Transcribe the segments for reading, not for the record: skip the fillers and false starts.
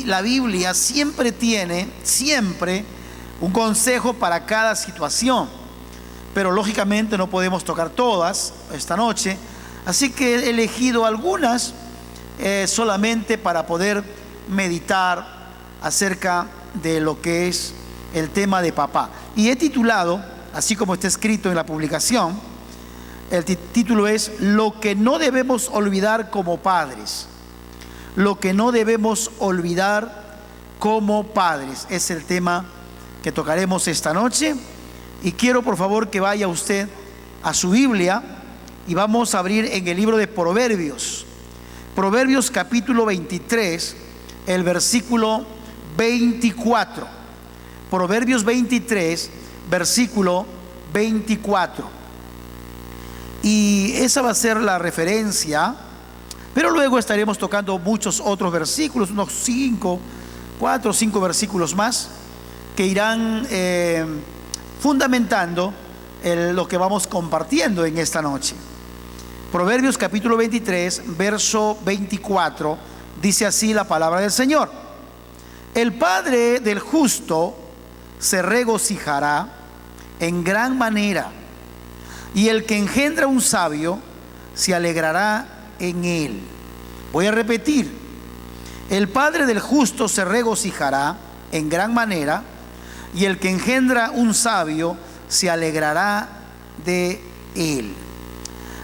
la Biblia siempre tiene, un consejo para cada situación, pero lógicamente no podemos tocar todas esta noche, así que he elegido algunas solamente para poder meditar acerca de lo que es el tema de papá. Y he titulado, así como está escrito en la publicación, el título es Lo que no debemos olvidar como padres. Lo que no debemos olvidar como padres es el tema que tocaremos esta noche. Y quiero por favor que vaya usted a su Biblia y vamos a abrir en el libro de Proverbios. Proverbios capítulo 23, el versículo 24. Proverbios 23, versículo 24. Y esa va a ser la referencia, pero luego estaremos tocando muchos otros versículos, unos 4 o 5 versículos más que irán fundamentando lo que vamos compartiendo en esta noche. Proverbios capítulo 23, verso 24, dice así la palabra del Señor: el padre del justo se regocijará en gran manera, y el que engendra un sabio se alegrará en él. Voy a repetir: el padre del justo se regocijará en gran manera, y el que engendra un sabio se alegrará de él.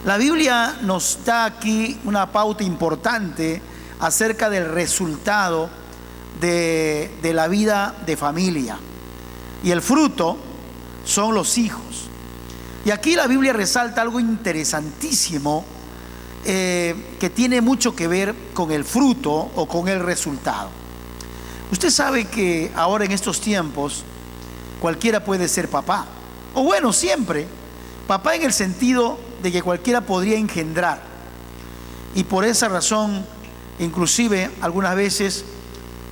La Biblia nos da aquí una pauta importante acerca del resultado de la vida de familia, y el fruto son los hijos. Y aquí la Biblia resalta algo interesantísimo que tiene mucho que ver con el fruto o con el resultado. Usted sabe que ahora en estos tiempos cualquiera puede ser papá, o bueno, siempre papá, en el sentido de que cualquiera podría engendrar. Y por esa razón, inclusive algunas veces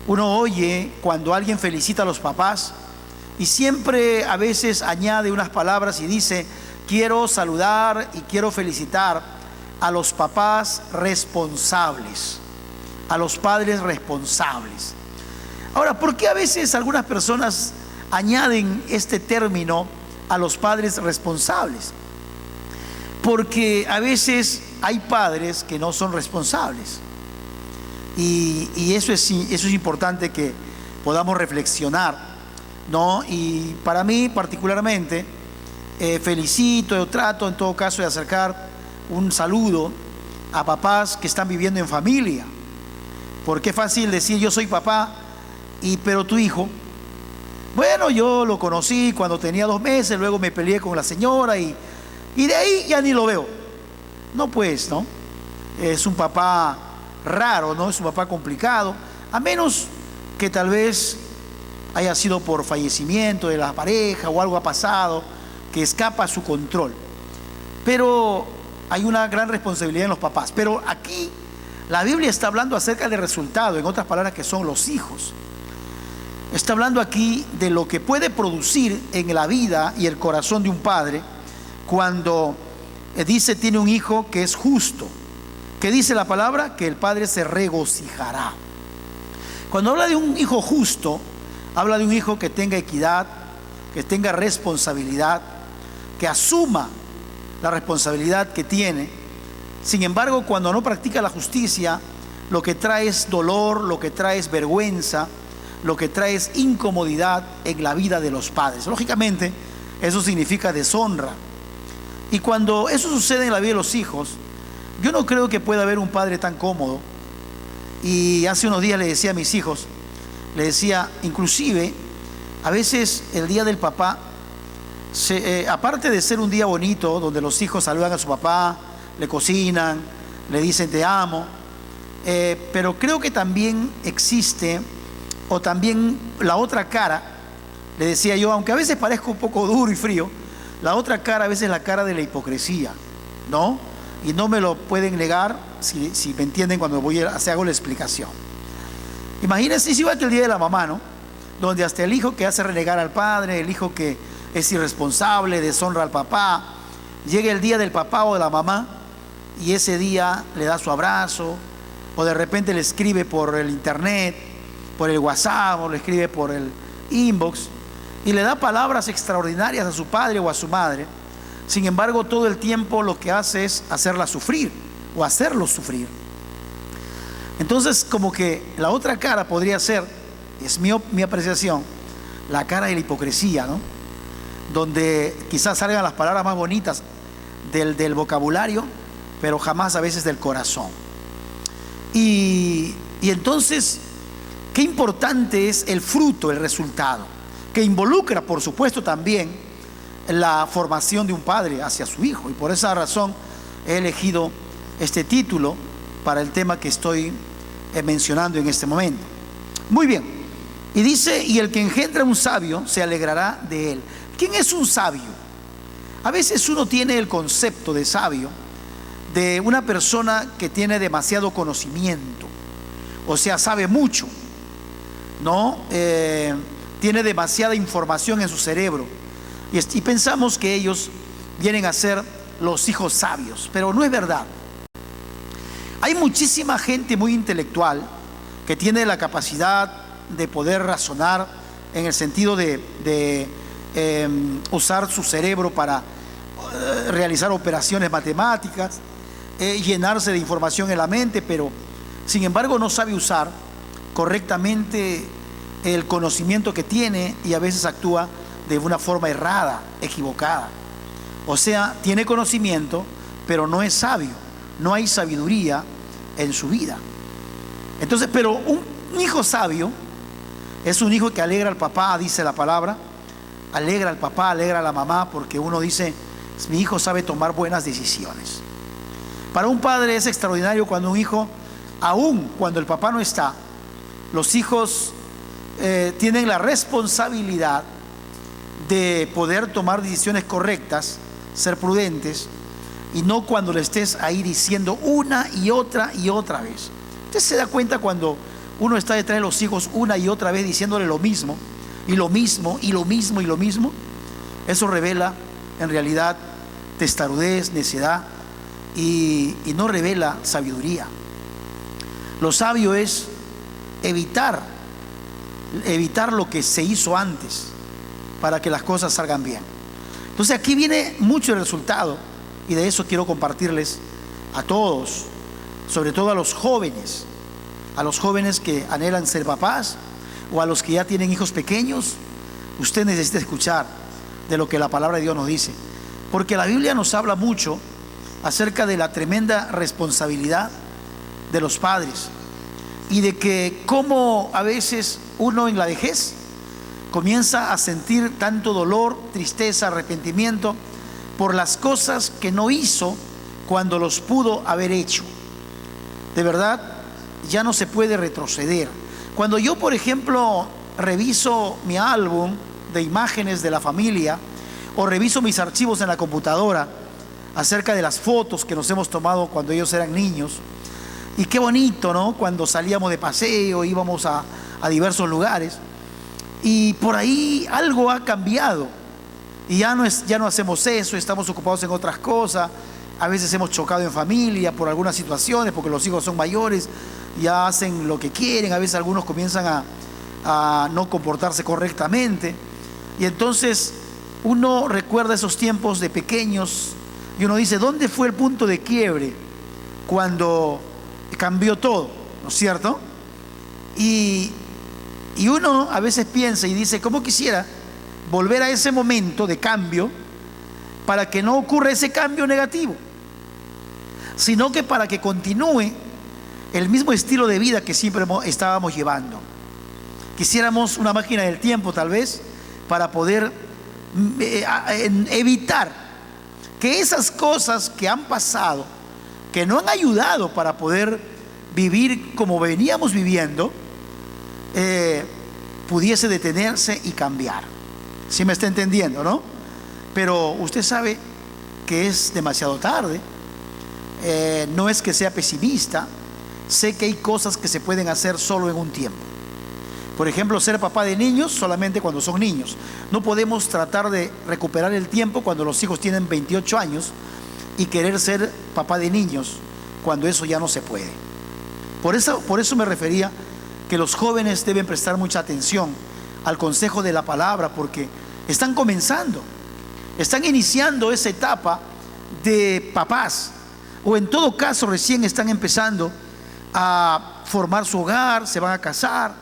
uno oye cuando alguien felicita a los papás y siempre a veces añade unas palabras y dice: quiero saludar y quiero felicitar a los papás responsables, a los padres responsables. Ahora, ¿por qué a veces algunas personas añaden este término a los padres responsables? Porque a veces hay padres que no son responsables, y eso es importante que podamos reflexionar, ¿no? Y para mí particularmente felicito, yo trato en todo caso de acercar un saludo a papás que están viviendo en familia, porque es fácil decir: yo soy papá, pero tu hijo, bueno, yo lo conocí cuando tenía 2 meses, luego me peleé con la señora y de ahí ya ni lo veo. No, pues, ¿no? Es un papá raro, ¿no? Es un papá complicado, a menos que tal vez haya sido por fallecimiento de la pareja o algo ha pasado que escapa a su control. Pero hay una gran responsabilidad en los papás. Pero aquí la Biblia está hablando acerca del resultado, en otras palabras, que son los hijos. Está hablando aquí de lo que puede producir en la vida y el corazón de un padre cuando dice tiene un hijo que es justo. ¿Qué dice la palabra? Que el padre se regocijará. Cuando habla de un hijo justo, habla de un hijo que tenga equidad, que tenga responsabilidad, que asuma la responsabilidad que tiene. Sin embargo, cuando no practica la justicia, lo que trae es dolor, lo que trae es vergüenza, lo que trae es incomodidad en la vida de los padres. Lógicamente, eso significa deshonra. Y cuando eso sucede en la vida de los hijos, yo no creo que pueda haber un padre tan cómodo. Y hace unos días le decía a mis hijos, le decía, inclusive, a veces el día del papá, aparte de ser un día bonito, donde los hijos saludan a su papá, le cocinan, le dicen te amo, pero creo que también existe, o también la otra cara, le decía yo, aunque a veces parezca un poco duro y frío, la otra cara a veces es la cara de la hipocresía, ¿no? Y no me lo pueden negar si me entienden cuando hago la explicación. Imagínense, es igual que el día de la mamá, ¿no? Donde hasta el hijo que hace renegar al padre, el hijo que es irresponsable, deshonra al papá, llega el día del papá o de la mamá y ese día le da su abrazo, o de repente le escribe por el internet por el WhatsApp o le escribe por el inbox y le da palabras extraordinarias a su padre o a su madre. Sin embargo, todo el tiempo lo que hace es hacerla sufrir o hacerlos sufrir. Entonces, como que la otra cara podría ser, es mi apreciación, la cara de la hipocresía, ¿no? Donde quizás salgan las palabras más bonitas del vocabulario, pero jamás a veces del corazón. Y entonces, qué importante es el fruto, el resultado, que involucra, por supuesto, también la formación de un padre hacia su hijo. Y por esa razón he elegido este título para el tema que estoy mencionando en este momento. Muy bien. Y dice, y el que engendra un sabio se alegrará de él. ¿Quién es un sabio? A veces uno tiene el concepto de sabio de una persona que tiene demasiado conocimiento, o sea, sabe mucho, ¿no? Tiene demasiada información en su cerebro y pensamos que ellos vienen a ser los hijos sabios, pero no es verdad. Hay muchísima gente muy intelectual que tiene la capacidad de poder razonar en el sentido de usar su cerebro para realizar operaciones matemáticas, llenarse de información en la mente, pero sin embargo no sabe usar correctamente el conocimiento que tiene y a veces actúa de una forma errada, equivocada. O sea, tiene conocimiento, pero no es sabio, no hay sabiduría en su vida. Entonces, pero un hijo sabio es un hijo que alegra al papá, dice la palabra, alegra al papá, alegra a la mamá, porque uno dice, mi hijo sabe tomar buenas decisiones. Para un padre es extraordinario cuando un hijo, aun cuando el papá no está, los hijos tienen la responsabilidad de poder tomar decisiones correctas, ser prudentes, y no cuando le estés ahí diciendo una y otra vez. Usted se da cuenta cuando uno está detrás de los hijos una y otra vez diciéndole lo mismo, y lo mismo, y lo mismo, y lo mismo. Eso revela en realidad testarudez, necedad, y no revela sabiduría. Lo sabio es evitar lo que se hizo antes para que las cosas salgan bien. Entonces aquí viene mucho el resultado, y de eso quiero compartirles a todos, sobre todo a los jóvenes que anhelan ser papás, o a los que ya tienen hijos pequeños. Usted necesita escuchar de lo que la palabra de Dios nos dice, porque la Biblia nos habla mucho acerca de la tremenda responsabilidad de los padres, y de que cómo a veces uno en la vejez comienza a sentir tanto dolor, tristeza, arrepentimiento por las cosas que no hizo cuando los pudo haber hecho. De verdad, ya no se puede retroceder. Cuando yo, por ejemplo, reviso mi álbum de imágenes de la familia, o reviso mis archivos en la computadora acerca de las fotos que nos hemos tomado cuando ellos eran niños, y qué bonito, ¿no? Cuando salíamos de paseo, íbamos a diversos lugares, y por ahí algo ha cambiado, y ya no hacemos eso, estamos ocupados en otras cosas. A veces hemos chocado en familia por algunas situaciones, porque los hijos son mayores, ya hacen lo que quieren. A veces algunos comienzan a no comportarse correctamente, y entonces uno recuerda esos tiempos de pequeños y uno dice, ¿dónde fue el punto de quiebre cuando cambió todo? ¿No es cierto? Y uno a veces piensa y dice, ¿cómo quisiera volver a ese momento de cambio para que no ocurra ese cambio negativo, sino que para que continúe el mismo estilo de vida que siempre estábamos llevando? Quisiéramos una máquina del tiempo, tal vez, para poder evitar que esas cosas que han pasado, que no han ayudado para poder vivir como veníamos viviendo, pudiese detenerse y cambiar. ¿Sí me está entendiendo, no? Pero usted sabe que es demasiado tarde. No es que sea pesimista, sé que hay cosas que se pueden hacer solo en un tiempo. Por ejemplo, ser papá de niños solamente cuando son niños. No podemos tratar de recuperar el tiempo cuando los hijos tienen 28 años y querer ser papá de niños cuando eso ya no se puede. Por eso me refería que los jóvenes deben prestar mucha atención al consejo de la palabra, porque están comenzando, están iniciando esa etapa de papás, o en todo caso recién están empezando a formar su hogar, se van a casar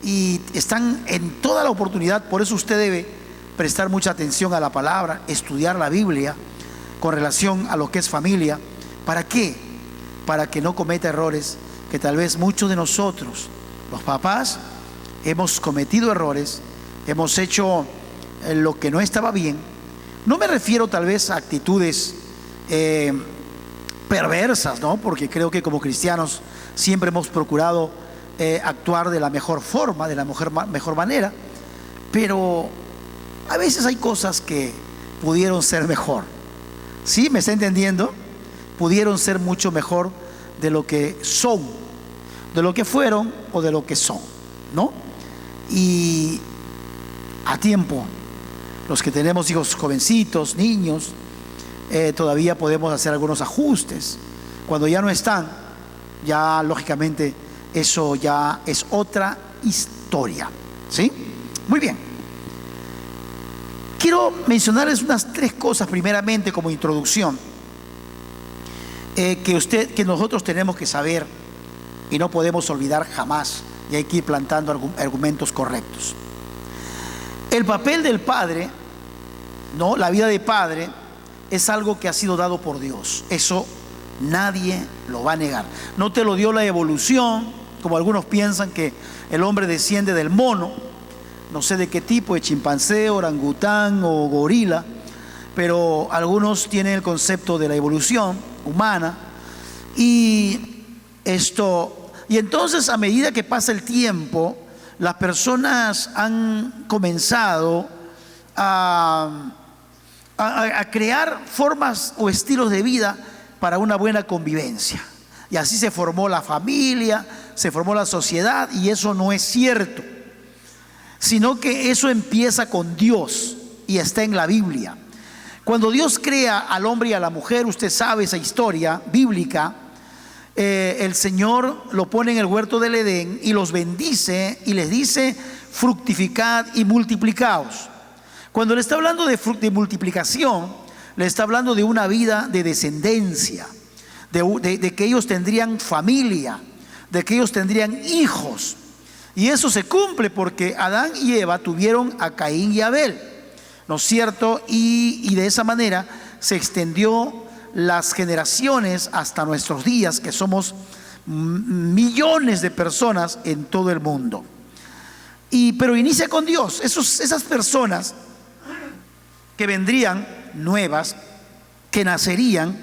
y están en toda la oportunidad. Por eso usted debe prestar mucha atención a la palabra, estudiar la Biblia con relación a lo que es familia. ¿Para qué? Para que no cometa errores que tal vez muchos de nosotros, los papás, hemos cometido errores, hemos hecho lo que no estaba bien. No me refiero tal vez a actitudes perversas, ¿no? Porque creo que como cristianos siempre hemos procurado actuar de la mejor forma, de la mejor manera, pero a veces hay cosas que pudieron ser mejor. ¿Sí? ¿Me está entendiendo? Pudieron ser mucho mejor de lo que son, de lo que fueron o de lo que son, ¿no? Y a tiempo, los que tenemos hijos jovencitos, niños, todavía podemos hacer algunos ajustes. Cuando ya no están, ya lógicamente eso ya es otra historia. ¿Sí? Muy bien. Quiero mencionarles unas 3 cosas primeramente como introducción, que nosotros tenemos que saber y no podemos olvidar jamás, y hay que ir plantando argumentos correctos. El papel del padre, ¿no? La vida de padre es algo que ha sido dado por Dios. Eso nadie lo va a negar. No te lo dio la evolución, como algunos piensan que el hombre desciende del mono, no sé de qué tipo, de chimpancé, orangután o gorila, pero algunos tienen el concepto de la evolución humana. Y entonces, a medida que pasa el tiempo, las personas han comenzado a crear formas o estilos de vida para una buena convivencia. Y así se formó la familia, se formó la sociedad, y eso no es cierto, sino que eso empieza con Dios y está en la Biblia. Cuando Dios crea al hombre y a la mujer, usted sabe esa historia bíblica. El Señor lo pone en el huerto del Edén y los bendice y les dice: fructificad y multiplicaos. Cuando le está hablando de multiplicación, le está hablando de una vida de descendencia, de que ellos tendrían familia, de que ellos tendrían hijos. Y eso se cumple porque Adán y Eva tuvieron a Caín y Abel, ¿no es cierto? Y de esa manera se extendió las generaciones hasta nuestros días, que somos millones de personas en todo el mundo. Pero inicia con Dios. Esas personas que vendrían nuevas, que nacerían,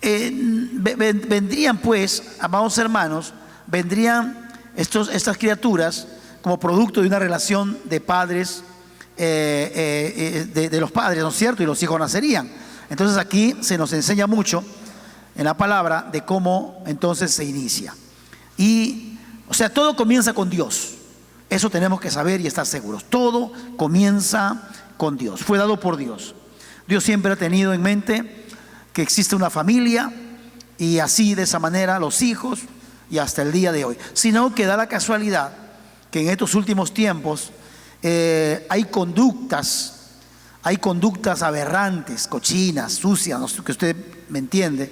vendrían pues, amados hermanos, vendrían estas criaturas como producto de una relación de padres, de los padres, ¿no es cierto? Y los hijos nacerían. Entonces aquí se nos enseña mucho en la palabra de cómo entonces se inicia. Y, o sea, todo comienza con Dios. Eso tenemos que saber y estar seguros. Todo comienza con Dios. Fue dado por Dios. Dios siempre ha tenido en mente que existe una familia, y así, de esa manera, los hijos, y hasta el día de hoy. Sino que da la casualidad que en estos últimos tiempos hay conductas aberrantes, cochinas, sucias, no sé, que usted me entiende,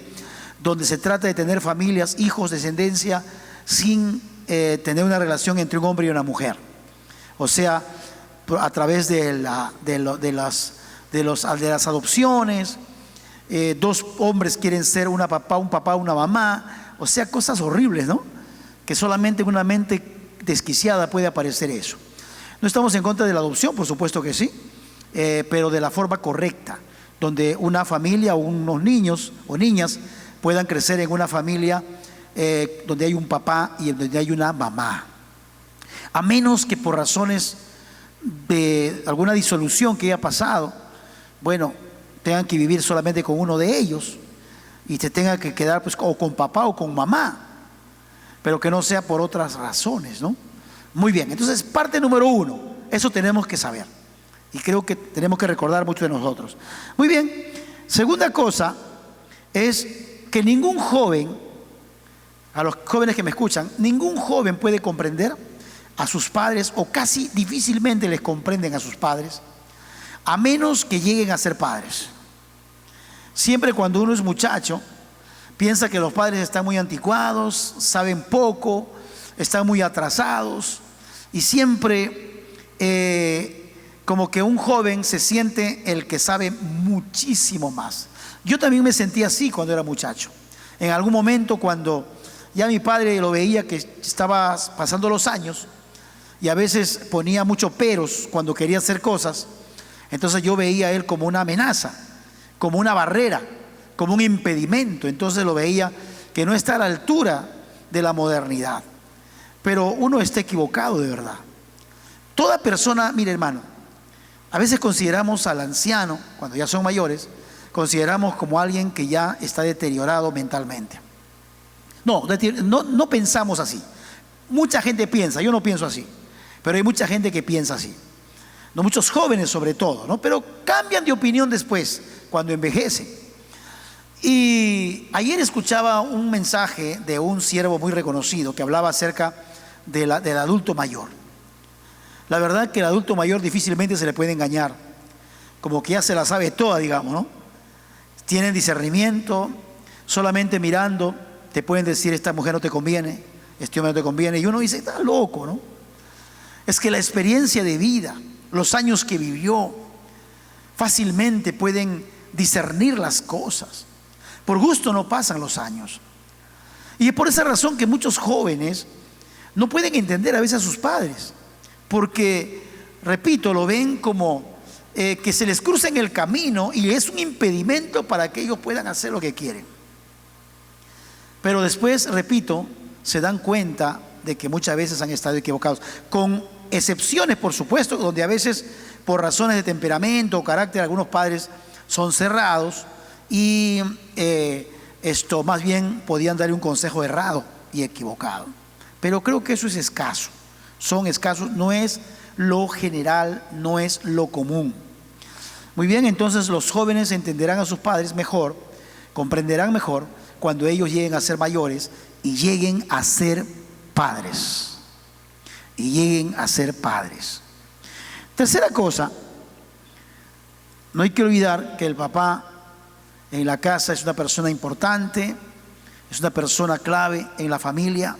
donde se trata de tener familias, hijos, descendencia, sin tener una relación entre un hombre y una mujer. O sea, a través de las adopciones. 2 hombres quieren ser un papá, una mamá. O sea, cosas horribles, ¿no? Que solamente en una mente desquiciada puede aparecer eso. No estamos en contra de la adopción, por supuesto que sí, pero de la forma correcta, donde una familia o unos niños o niñas puedan crecer en una familia donde hay un papá y donde hay una mamá. A menos que por razones de alguna disolución que haya pasado, bueno, tengan que vivir solamente con uno de ellos y se tenga que quedar pues o con papá o con mamá, pero que no sea por otras razones, ¿no? Muy bien, entonces parte número 1, eso tenemos que saber y creo que tenemos que recordar mucho de nosotros. Muy bien, segunda cosa es que ningún joven a los jóvenes que me escuchan, ningún joven puede comprender a sus padres, o casi difícilmente les comprenden a sus padres, a menos que lleguen a ser padres. Siempre cuando uno es muchacho, piensa que los padres están muy anticuados, saben poco, están muy atrasados, y siempre como que un joven se siente el que sabe muchísimo más. Yo también me sentía así cuando era muchacho. En algún momento, cuando ya mi padre lo veía que estaba pasando los años y a veces ponía muchos peros cuando quería hacer cosas, entonces yo veía a él como una amenaza, como una barrera, como un impedimento. Entonces lo veía que no está a la altura de la modernidad. Pero uno está equivocado de verdad. Toda persona, mire hermano, a veces consideramos al anciano, cuando ya son mayores, consideramos como alguien que ya está deteriorado mentalmente. No pensamos así. Mucha gente piensa, yo no pienso así, pero hay mucha gente que piensa así. No, muchos jóvenes sobre todo, ¿no? Pero cambian de opinión después, cuando envejecen. Y ayer escuchaba un mensaje de un siervo muy reconocido que hablaba acerca del adulto mayor. La verdad que el adulto mayor difícilmente se le puede engañar, como que ya se la sabe toda, digamos, ¿no? Tienen discernimiento, solamente mirando te pueden decir: esta mujer no te conviene, este hombre no te conviene. Y uno dice: está loco, ¿no? Es que la experiencia de vida, los años que vivió, fácilmente pueden discernir las cosas. Por gusto no pasan los años. Y es por esa razón que muchos jóvenes no pueden entender a veces a sus padres, porque, repito, lo ven como que se les cruza en el camino y es un impedimento para que ellos puedan hacer lo que quieren. Pero después, repito, se dan cuenta de que muchas veces han estado equivocados, con excepciones, por supuesto, donde a veces por razones de temperamento o carácter algunos padres son cerrados y más bien podían darle un consejo errado y equivocado. Pero creo que eso es escaso, son escasos, no es lo general, no es lo común. Muy bien, entonces los jóvenes entenderán a sus padres mejor, comprenderán mejor cuando ellos lleguen a ser mayores y lleguen a ser padres. Y lleguen a ser padres. Tercera cosa, no hay que olvidar que el papá en la casa es una persona importante, es una persona clave en la familia.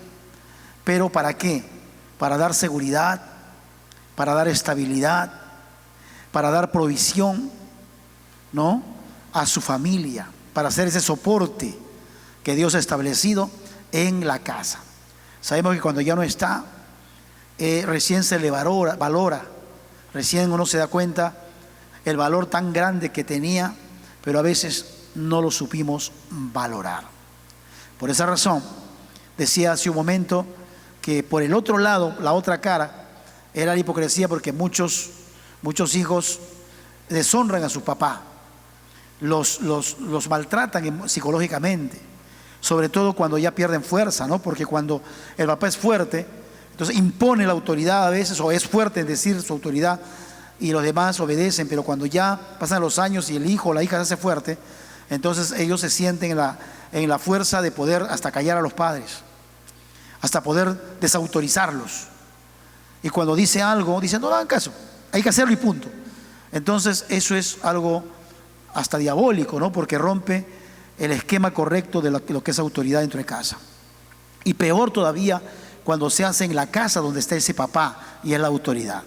¿Pero para qué? Para dar seguridad, para dar estabilidad, para dar provisión, ¿no?, a su familia, para hacer ese soporte que Dios ha establecido en la casa. Sabemos que cuando ya no está, recién se le valora, recién uno se da cuenta el valor tan grande que tenía, pero a veces no lo supimos valorar. Por esa razón, decía hace un momento que por el otro lado, la otra cara, era la hipocresía, porque muchos hijos deshonran a su papá, los maltratan psicológicamente, sobre todo cuando ya pierden fuerza, ¿no? Porque cuando el papá es fuerte, entonces impone la autoridad a veces, o es fuerte en decir su autoridad, y los demás obedecen. Pero cuando ya pasan los años y el hijo o la hija se hace fuerte, entonces ellos se sienten en la fuerza de poder hasta callar a los padres, hasta poder desautorizarlos. Y cuando dice algo, dicen: no hagan caso, hay que hacerlo y punto. Entonces eso es algo hasta diabólico, ¿no? Porque rompe el esquema correcto de lo que es autoridad dentro de casa. Y peor todavía cuando se hace en la casa donde está ese papá y es la autoridad.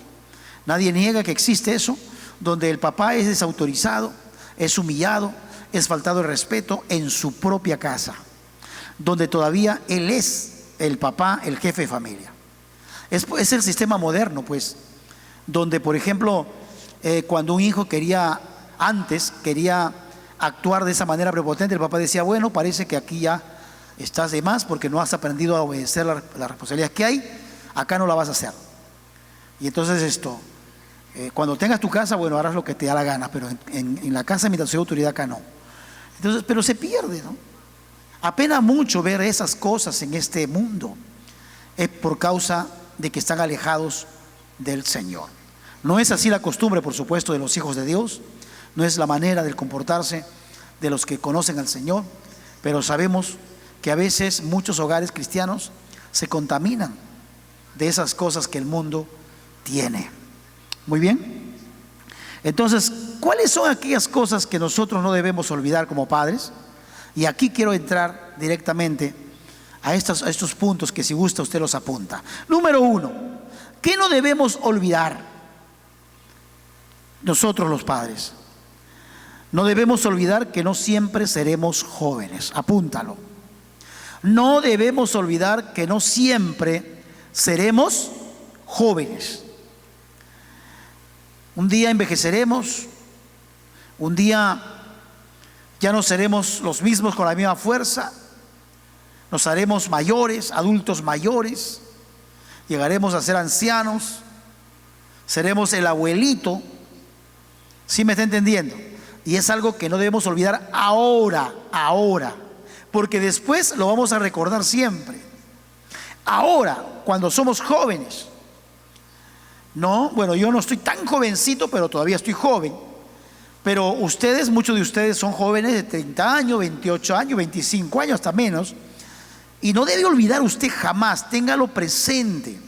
Nadie niega que existe eso, donde el papá es desautorizado, es humillado, es faltado el respeto en su propia casa, donde todavía él es el papá, el jefe de familia. Es el sistema moderno, pues, donde, por ejemplo, cuando un hijo quería actuar de esa manera prepotente, el papá decía: bueno, parece que aquí ya estás de más porque no has aprendido a obedecer las responsabilidades que hay, acá no la vas a hacer. Y entonces cuando tengas tu casa, bueno, harás lo que te da la gana, pero en la casa mientras soy autoridad acá no. Entonces, pero se pierde, ¿no? Apena mucho ver esas cosas en este mundo. Es por causa de que están alejados del Señor. No es así la costumbre, por supuesto, de los hijos de Dios. No es la manera de comportarse de los que conocen al Señor. Pero sabemos que a veces muchos hogares cristianos se contaminan de esas cosas que el mundo tiene. Muy bien. Entonces, ¿cuáles son aquellas cosas que nosotros no debemos olvidar como padres? Y aquí quiero entrar directamente a estos puntos que, si gusta, usted los apunta. Número 1, ¿qué no debemos olvidar nosotros los padres? No debemos olvidar que no siempre seremos jóvenes. Apúntalo. No debemos olvidar que no siempre seremos jóvenes. Un día envejeceremos, un día ya no seremos los mismos con la misma fuerza, nos haremos mayores, adultos mayores, llegaremos a ser ancianos, seremos el abuelito. ¿Sí me está entendiendo? Y es algo que no debemos olvidar ahora, porque después lo vamos a recordar siempre. Ahora, cuando somos jóvenes, no, bueno, yo no estoy tan jovencito, pero todavía estoy joven. Pero ustedes, muchos de ustedes son jóvenes de 30 años, 28 años, 25 años, hasta menos. Y no debe olvidar usted jamás, téngalo presente.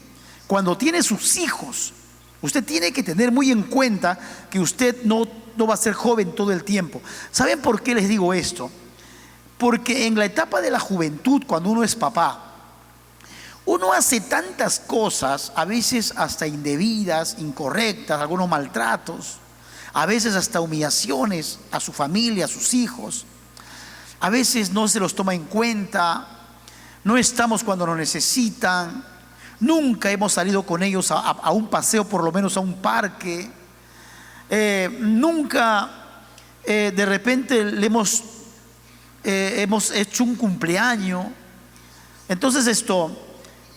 Cuando tiene sus hijos, usted tiene que tener muy en cuenta que usted no va a ser joven todo el tiempo. ¿Saben por qué les digo esto? Porque en la etapa de la juventud, cuando uno es papá, uno hace tantas cosas, a veces hasta indebidas, incorrectas, algunos maltratos, a veces hasta humillaciones a su familia, a sus hijos. A veces no se los toma en cuenta, no estamos cuando nos necesitan, nunca hemos salido con ellos a un paseo, por lo menos a un parque, nunca de repente le hemos hecho un cumpleaños. Entonces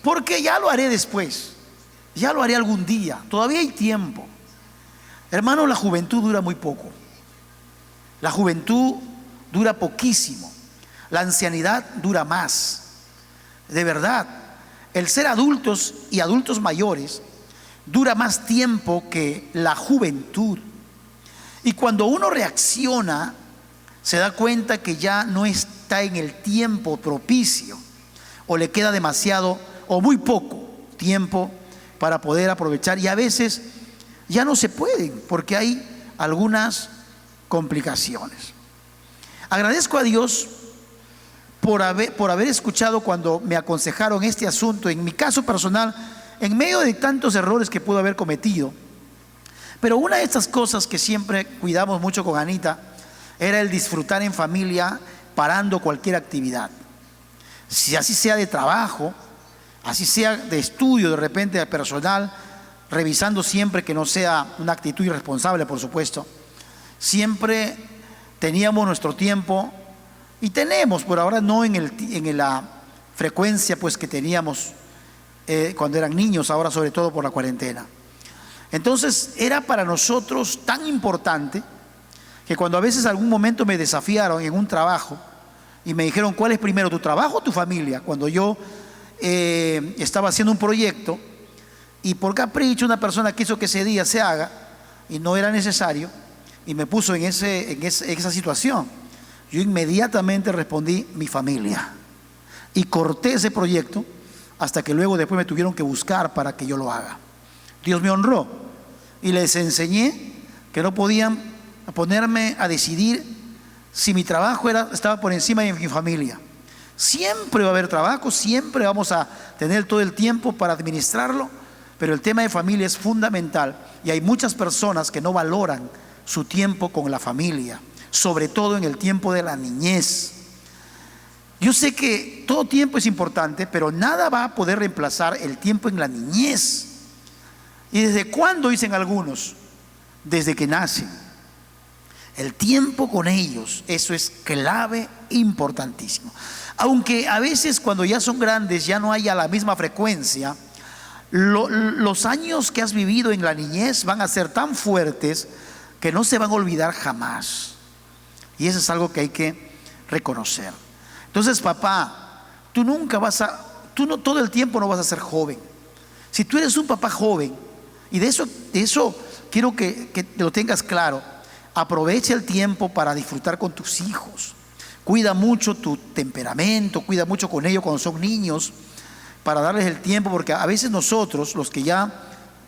porque ya lo haré después, ya lo haré algún día, todavía hay tiempo. Hermano, la juventud dura muy poco, la juventud dura poquísimo, la ancianidad dura más. De verdad, el ser adultos y adultos mayores dura más tiempo que la juventud. Y cuando uno reacciona, se da cuenta que ya no está en el tiempo propicio, o le queda demasiado o muy poco tiempo para poder aprovechar, y a veces ya no se pueden porque hay algunas complicaciones. Agradezco a Dios por haber escuchado cuando me aconsejaron este asunto. En mi caso personal, en medio de tantos errores que pude haber cometido, pero una de estas cosas que siempre cuidamos mucho con Anita era el disfrutar en familia, parando cualquier actividad, si así sea de trabajo, así sea de estudio, de repente de personal, revisando siempre que no sea una actitud irresponsable, por supuesto. Siempre teníamos nuestro tiempo, y tenemos por ahora no en la frecuencia pues que teníamos cuando eran niños, ahora sobre todo por la cuarentena. Entonces era para nosotros tan importante que cuando a veces algún momento me desafiaron en un trabajo y me dijeron: ¿cuál es primero, tu trabajo o tu familia? Cuando yo estaba haciendo un proyecto y por capricho una persona quiso que ese día se haga y no era necesario, y me puso en esa situación, yo inmediatamente respondí: mi familia, y corté ese proyecto hasta que luego después me tuvieron que buscar para que yo lo haga. Dios me honró y les enseñé que no podían ponerme a decidir si mi trabajo estaba por encima de mi familia. Siempre va a haber trabajo, siempre vamos a tener todo el tiempo para administrarlo, pero el tema de familia es fundamental, y hay muchas personas que no valoran su tiempo con la familia, sobre todo en el tiempo de la niñez. Yo sé que todo tiempo es importante, pero nada va a poder reemplazar el tiempo en la niñez. ¿Y desde cuándo? Dicen algunos, desde que nacen. El tiempo con ellos, eso es clave, importantísimo. Aunque a veces cuando ya son grandes ya no haya la misma frecuencia, los años que has vivido en la niñez van a ser tan fuertes que no se van a olvidar jamás. Y eso es algo que hay que reconocer. Entonces, papá, tú no todo el tiempo no vas a ser joven. Si tú eres un papá joven, y de eso quiero que lo tengas claro, aprovecha el tiempo para disfrutar con tus hijos. Cuida mucho tu temperamento, cuida mucho con ellos cuando son niños, para darles el tiempo, porque a veces nosotros, los que ya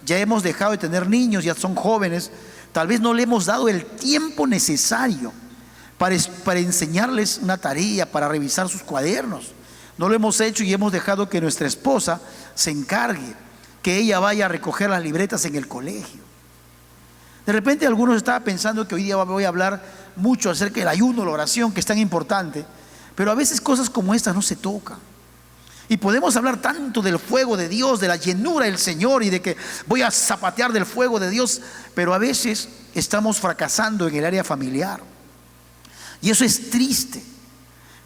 hemos dejado de tener niños, ya son jóvenes, tal vez no le hemos dado el tiempo necesario para enseñarles una tarea, para revisar sus cuadernos. No lo hemos hecho y hemos dejado que nuestra esposa se encargue, que ella vaya a recoger las libretas en el colegio. De repente algunos estaban pensando que hoy día voy a hablar mucho acerca del ayuno, la oración, que es tan importante, pero a veces cosas como estas no se tocan. Y podemos hablar tanto del fuego de Dios, de la llenura del Señor y de que voy a zapatear del fuego de Dios, pero a veces estamos fracasando en el área familiar. Y eso es triste.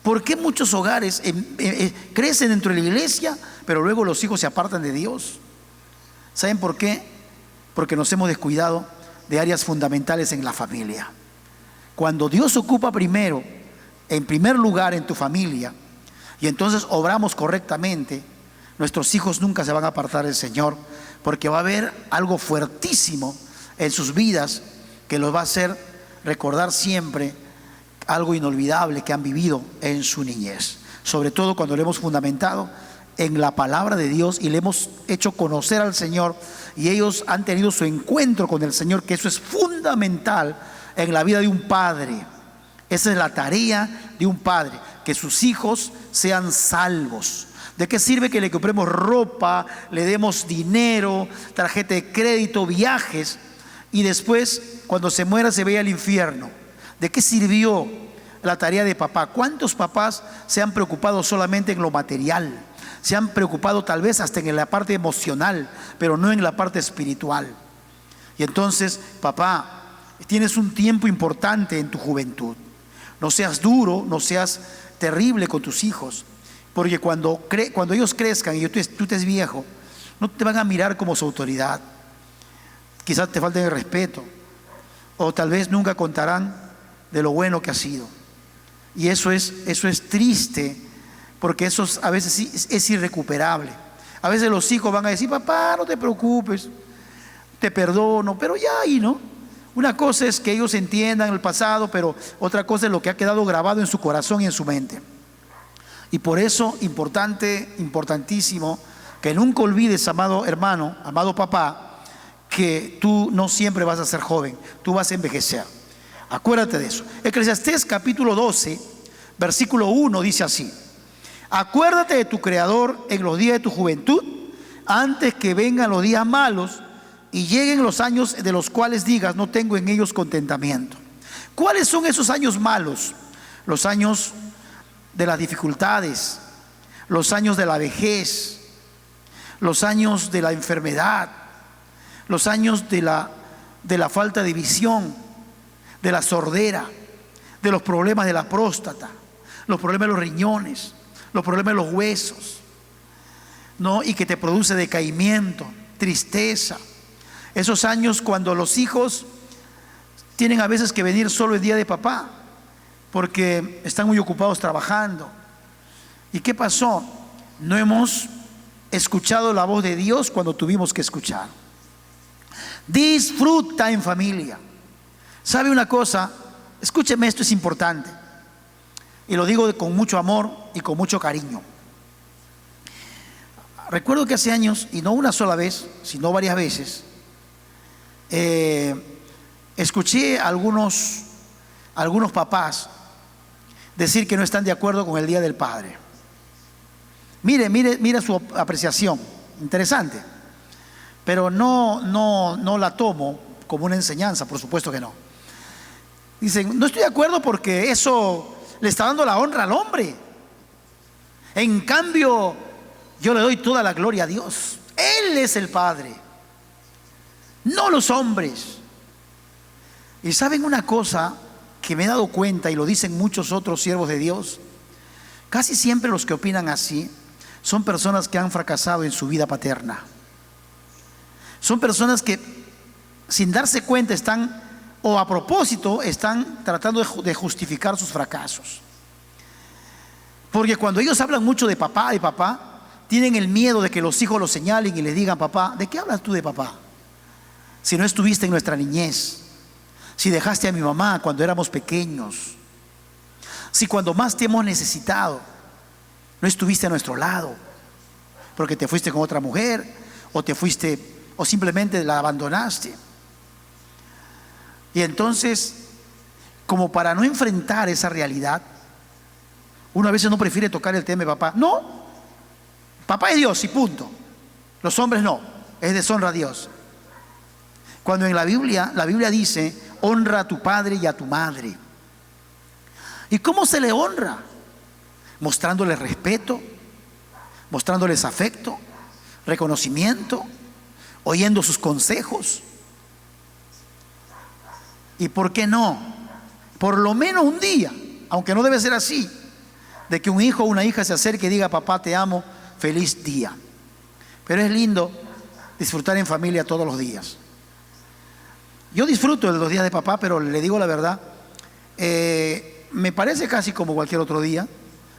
¿Por qué muchos hogares crecen dentro de la iglesia, pero luego los hijos se apartan de Dios? ¿Saben por qué? Porque nos hemos descuidado de áreas fundamentales en la familia. Cuando Dios ocupa primero, en primer lugar en tu familia, y entonces obramos correctamente, nuestros hijos nunca se van a apartar del Señor, porque va a haber algo fuertísimo en sus vidas que los va a hacer recordar siempre algo inolvidable que han vivido en su niñez, sobre todo cuando le hemos fundamentado en la palabra de Dios y le hemos hecho conocer al Señor, y ellos han tenido su encuentro con el Señor, que eso es fundamental en la vida de un padre. Esa es la tarea de un padre, que sus hijos sean salvos. ¿De qué sirve que le compremos ropa, le demos dinero, tarjeta de crédito, viajes, y después cuando se muera se vaya al infierno? ¿De qué sirvió la tarea de papá? ¿Cuántos papás se han preocupado solamente en lo material? Se han preocupado tal vez hasta en la parte emocional, pero no en la parte espiritual. Y entonces, papá, tienes un tiempo importante en tu juventud. No seas duro, no seas terrible con tus hijos, porque cuando ellos crezcan y tú estés viejo, no te van a mirar como su autoridad. Quizás te falten el respeto, o tal vez nunca contarán de lo bueno que ha sido. Y eso es triste, porque eso a veces sí es irrecuperable. A veces los hijos van a decir: papá, no te preocupes, te perdono, pero ya ahí, ¿no? Una cosa es que ellos entiendan el pasado, pero otra cosa es lo que ha quedado grabado en su corazón y en su mente. Y por eso, importantísimo, que nunca olvides, amado hermano, amado papá, que tú no siempre vas a ser joven, tú vas a envejecer. Acuérdate de eso. Eclesiastés capítulo 12, versículo 1 dice así: acuérdate de tu Creador en los días de tu juventud, antes que vengan los días malos y lleguen los años de los cuales digas: no tengo en ellos contentamiento. ¿Cuáles son esos años malos? Los años de las dificultades, los años de la vejez, los años de la enfermedad, los años de la falta de visión, de la sordera, de los problemas de la próstata, los problemas de los riñones, los problemas de los huesos, ¿no? Y que te produce decaimiento, tristeza. Esos años cuando los hijos tienen a veces que venir solo el día de papá, porque están muy ocupados trabajando. ¿Y qué pasó? No hemos escuchado la voz de Dios cuando tuvimos que escuchar. Disfruta en familia. ¿Sabe una cosa? Escúcheme, esto es importante, y lo digo con mucho amor y con mucho cariño. Recuerdo que hace años, y no una sola vez, sino varias veces, escuché a algunos papás decir que no están de acuerdo con el Día del Padre. Mire su apreciación, interesante, pero no la tomo como una enseñanza, por supuesto que no. Dicen: no estoy de acuerdo porque eso le está dando la honra al hombre. En cambio, yo le doy toda la gloria a Dios. Él es el Padre, no los hombres. Y saben una cosa que me he dado cuenta, y lo dicen muchos otros siervos de Dios: casi siempre los que opinan así son personas que han fracasado en su vida paterna. Son personas que, sin darse cuenta, están, o a propósito, están tratando de justificar sus fracasos. Porque cuando ellos hablan mucho de papá, tienen el miedo de que los hijos los señalen y les digan: papá, ¿de qué hablas tú de papá? Si no estuviste en nuestra niñez, si dejaste a mi mamá cuando éramos pequeños. Si cuando más te hemos necesitado no estuviste a nuestro lado, porque te fuiste con otra mujer, o te fuiste, o simplemente la abandonaste. Y entonces, como para no enfrentar esa realidad, uno a veces no prefiere tocar el tema de papá. No, papá es Dios y punto. Los hombres no, es deshonra a Dios. Cuando en la Biblia dice, honra a tu padre y a tu madre. ¿Y cómo se le honra? Mostrándoles respeto, mostrándoles afecto, reconocimiento, oyendo sus consejos. ¿Y por qué no? Por lo menos un día, aunque no debe ser así, de que un hijo o una hija se acerque y diga, papá te amo, feliz día. Pero es lindo disfrutar en familia todos los días. Yo disfruto de los días de papá, pero le digo la verdad, me parece casi como cualquier otro día,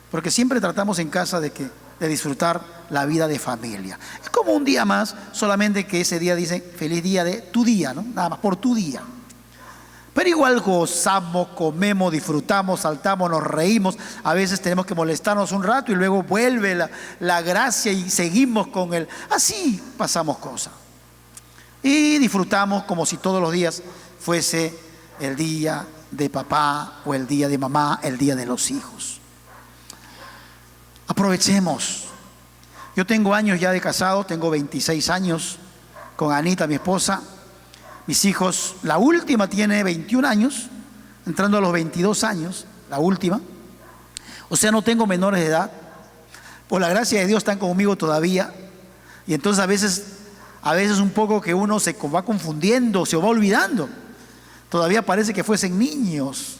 porque siempre tratamos en casa de disfrutar la vida de familia. Es como un día más, solamente que ese día dice feliz día de tu día, ¿no? Nada más por tu día. Pero igual gozamos, comemos, disfrutamos, saltamos, nos reímos. A veces tenemos que molestarnos un rato y luego vuelve la gracia y seguimos con él. Así pasamos cosas. Y disfrutamos como si todos los días fuese el día de papá o el día de mamá, el día de los hijos. Aprovechemos. Yo tengo años ya de casado, tengo 26 años con Anita, mi esposa. Mis hijos, la última tiene 21 años, entrando a los 22 años, la última. O sea, no tengo menores de edad. Por la gracia de Dios están conmigo todavía. Y entonces a veces un poco que uno se va confundiendo, se va olvidando. Todavía parece que fuesen niños.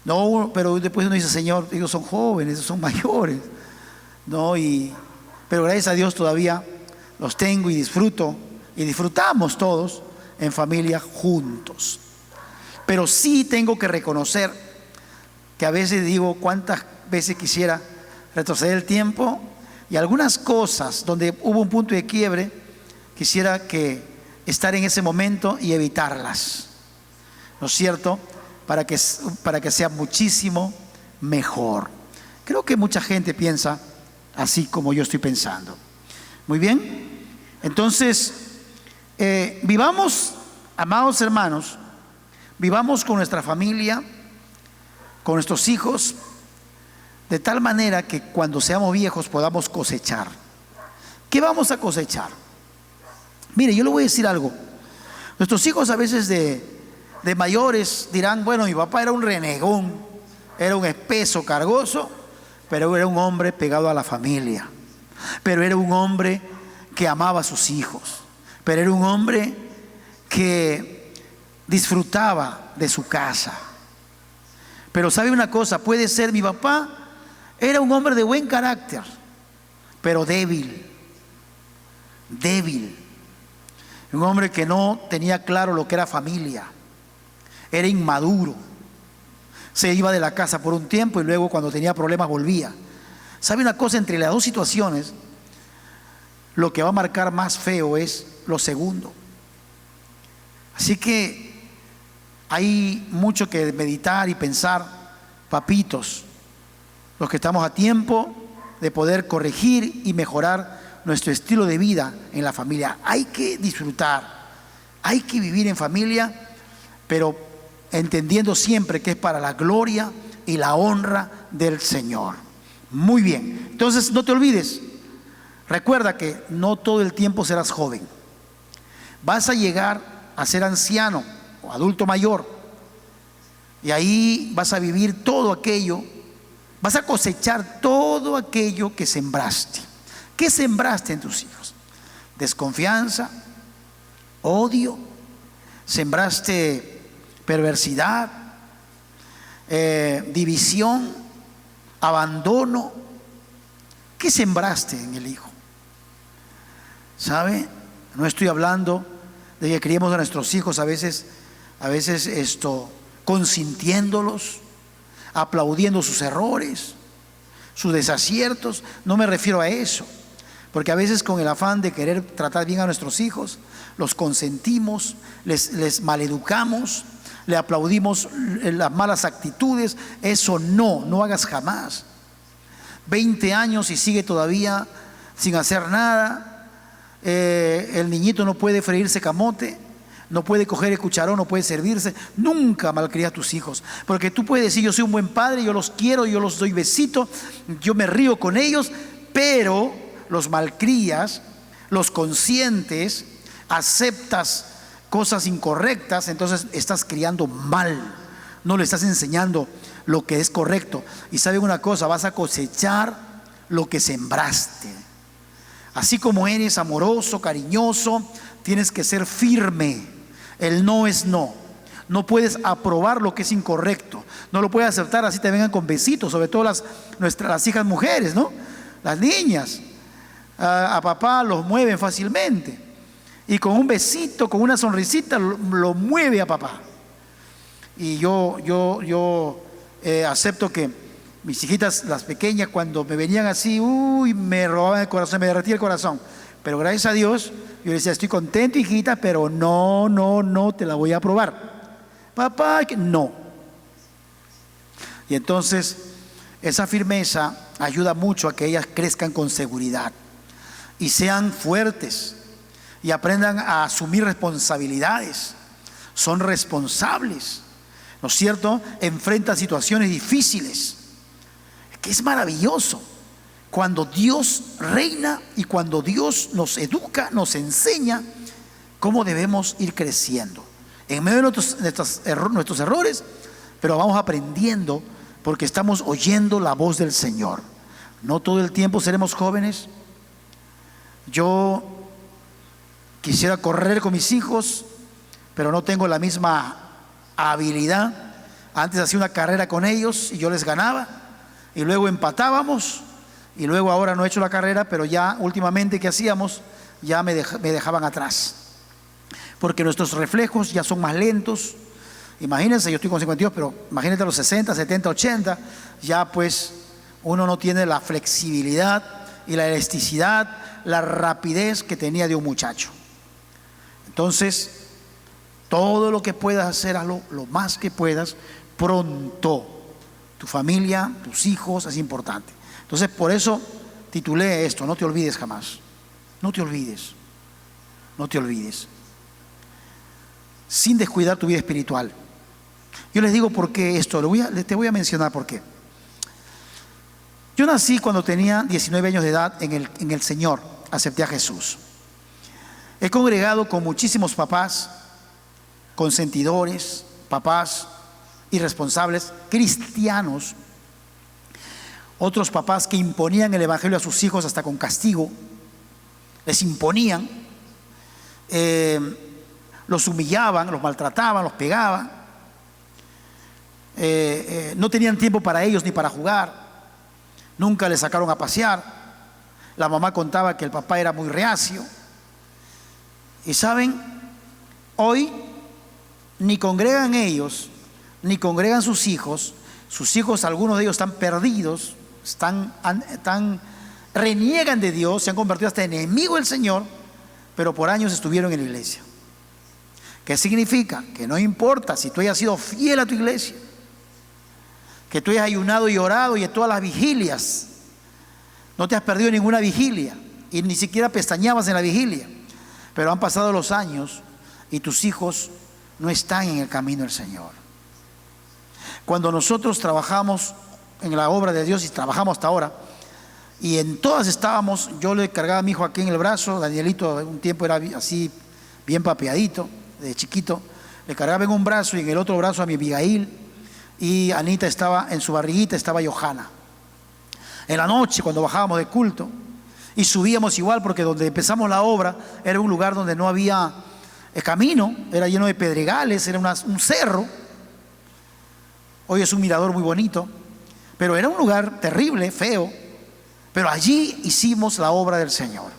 No, pero después uno dice, Señor, ellos son jóvenes, ellos son mayores. No, pero gracias a Dios todavía los tengo y disfruto. Y disfrutamos todos en familia juntos. Pero sí tengo que reconocer que a veces digo, cuántas veces quisiera retroceder el tiempo y algunas cosas donde hubo un punto de quiebre, quisiera que estar en ese momento y evitarlas, ¿no es cierto? Para que sea muchísimo mejor. Creo que mucha gente piensa así como yo estoy pensando. Muy bien, entonces vivamos, amados hermanos, vivamos con nuestra familia, con nuestros hijos, de tal manera que cuando seamos viejos podamos cosechar. ¿Qué vamos a cosechar? Mire, yo le voy a decir algo. Nuestros hijos a veces de mayores dirán, bueno, mi papá era un renegón, era un espeso, cargoso, pero era un hombre pegado a la familia, pero era un hombre que amaba a sus hijos, pero era un hombre que disfrutaba de su casa. Pero sabe una cosa, puede ser, mi papá era un hombre de buen carácter, pero débil, un hombre que no tenía claro lo que era familia, era inmaduro, se iba de la casa por un tiempo y luego cuando tenía problemas volvía. ¿Sabe una cosa? Entre las dos situaciones, lo que va a marcar más feo es lo segundo. Así que hay mucho que meditar y pensar, papitos, los que estamos a tiempo de poder corregir y mejorar nuestro estilo de vida en la familia. Hay que disfrutar, hay que vivir en familia, pero entendiendo siempre que es para la gloria y la honra del Señor. Muy bien, entonces no te olvides, recuerda que no todo el tiempo serás joven. Vas a llegar a ser anciano o adulto mayor y ahí vas a vivir todo aquello, vas a cosechar todo aquello que sembraste. ¿Qué sembraste en tus hijos? Desconfianza, odio, sembraste perversidad, división, abandono. ¿Qué sembraste en el hijo? ¿Sabe? No estoy hablando de que criemos a nuestros hijos a veces consintiéndolos, aplaudiendo sus errores, sus desaciertos. No me refiero a eso, Porque a veces con el afán de querer tratar bien a nuestros hijos, los consentimos, les maleducamos, le aplaudimos las malas actitudes. Eso no hagas jamás. 20 años y sigue todavía sin hacer nada. El niñito no puede freírse camote, no puede coger el cucharón, no puede servirse. Nunca malcría a tus hijos, porque tú puedes decir: yo soy un buen padre, yo los quiero, yo los doy besito, yo me río con ellos, pero los malcrías, los consientes, aceptas cosas incorrectas, entonces estás criando mal, no le estás enseñando lo que es correcto. Y saben una cosa, vas a cosechar lo que sembraste. Así como eres amoroso, cariñoso, tienes que ser firme. El no es no. No puedes aprobar lo que es incorrecto, no lo puedes aceptar así te vengan con besitos, sobre todo las hijas mujeres, ¿no? Las niñas a papá los mueven fácilmente, y con un besito, con una sonrisita lo mueve a papá. Y yo acepto que mis hijitas, las pequeñas, cuando me venían así, me robaban el corazón, me derretía el corazón. Pero gracias a Dios, yo le decía: estoy contento, hijita, pero no te la voy a aprobar. Papá, no. Y entonces esa firmeza ayuda mucho a que ellas crezcan con seguridad y sean fuertes y aprendan a asumir responsabilidades. Son responsables, ¿no es cierto? Enfrentan situaciones difíciles. Que es maravilloso cuando Dios reina y cuando Dios nos educa, nos enseña cómo debemos ir creciendo en medio de nuestros errores, pero vamos aprendiendo porque estamos oyendo la voz del Señor. No todo el tiempo seremos jóvenes. Yo quisiera correr con mis hijos, pero no tengo la misma habilidad. Antes hacía una carrera con ellos y yo les ganaba, y luego empatábamos, y luego ahora no he hecho la carrera, pero ya últimamente, ¿qué hacíamos? Ya me dejaban atrás, porque nuestros reflejos ya son más lentos. Imagínense, yo estoy con 52, pero imagínate a los 60, 70, 80, ya pues uno no tiene la flexibilidad y la elasticidad, la rapidez que tenía de un muchacho. Entonces, todo lo que puedas hacer, hazlo lo más que puedas pronto. Tu familia, tus hijos, es importante. Entonces, por eso titulé esto: no te olvides jamás. No te olvides. No te olvides. Sin descuidar tu vida espiritual. Yo les digo por qué esto, te voy a mencionar por qué. Yo nací cuando tenía 19 años de edad en el Señor, acepté a Jesús. He congregado con muchísimos papás, consentidores, papás irresponsables, cristianos, otros papás que imponían el evangelio a sus hijos hasta con castigo, les imponían, los humillaban, los maltrataban, los pegaban, no tenían tiempo para ellos ni para jugar, nunca les sacaron a pasear, la mamá contaba que el papá era muy reacio. Y saben, hoy ni congregan ellos, ni congregan sus hijos, algunos de ellos están perdidos, reniegan de Dios, se han convertido hasta enemigos del Señor, pero por años estuvieron en la iglesia. ¿Qué significa? Que no importa si tú hayas sido fiel a tu iglesia, que tú hayas ayunado y orado y en todas las vigilias, no te has perdido ninguna vigilia y ni siquiera pestañabas en la vigilia, pero han pasado los años y tus hijos no están en el camino del Señor. Cuando nosotros trabajamos en la obra de Dios, y trabajamos hasta ahora, y en todas estábamos, yo le cargaba a mi hijo aquí en el brazo, Danielito un tiempo era así bien papeadito, de chiquito, le cargaba en un brazo y en el otro brazo a mi Abigail, y Anita estaba en su barriguita, estaba Johanna. En la noche cuando bajábamos de culto y subíamos igual, porque donde empezamos la obra era un lugar donde no había camino, era lleno de pedregales, era un cerro. Hoy es un mirador muy bonito, pero era un lugar terrible, feo, pero allí hicimos la obra del Señor.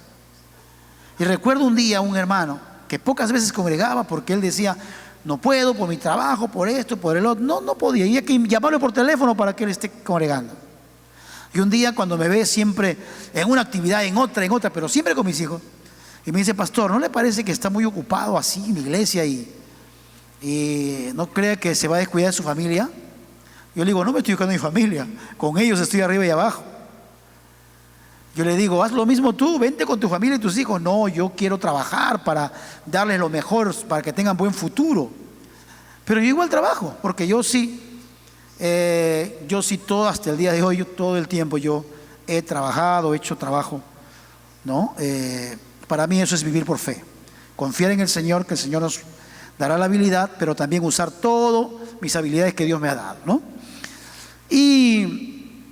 Y recuerdo un día un hermano que pocas veces congregaba porque él decía: no puedo por mi trabajo, por esto, por el otro. No podía, y hay que llamarlo por teléfono para que él esté congregando. Y un día cuando me ve siempre en una actividad, en otra, pero siempre con mis hijos, y me dice: pastor, ¿no le parece que está muy ocupado así en la iglesia y no cree que se va a descuidar de su familia? Yo le digo: no me estoy buscando mi familia, con ellos estoy arriba y abajo. Yo le digo: haz lo mismo tú, vente con tu familia y tus hijos. No, yo quiero trabajar para darles lo mejor, para que tengan buen futuro. Pero yo igual trabajo, porque yo sí todo, hasta el día de hoy, todo el tiempo yo he trabajado, he hecho trabajo, ¿no? Para mí eso es vivir por fe, confiar en el Señor, que el Señor nos dará la habilidad, pero también usar todas mis habilidades que Dios me ha dado, ¿no? Y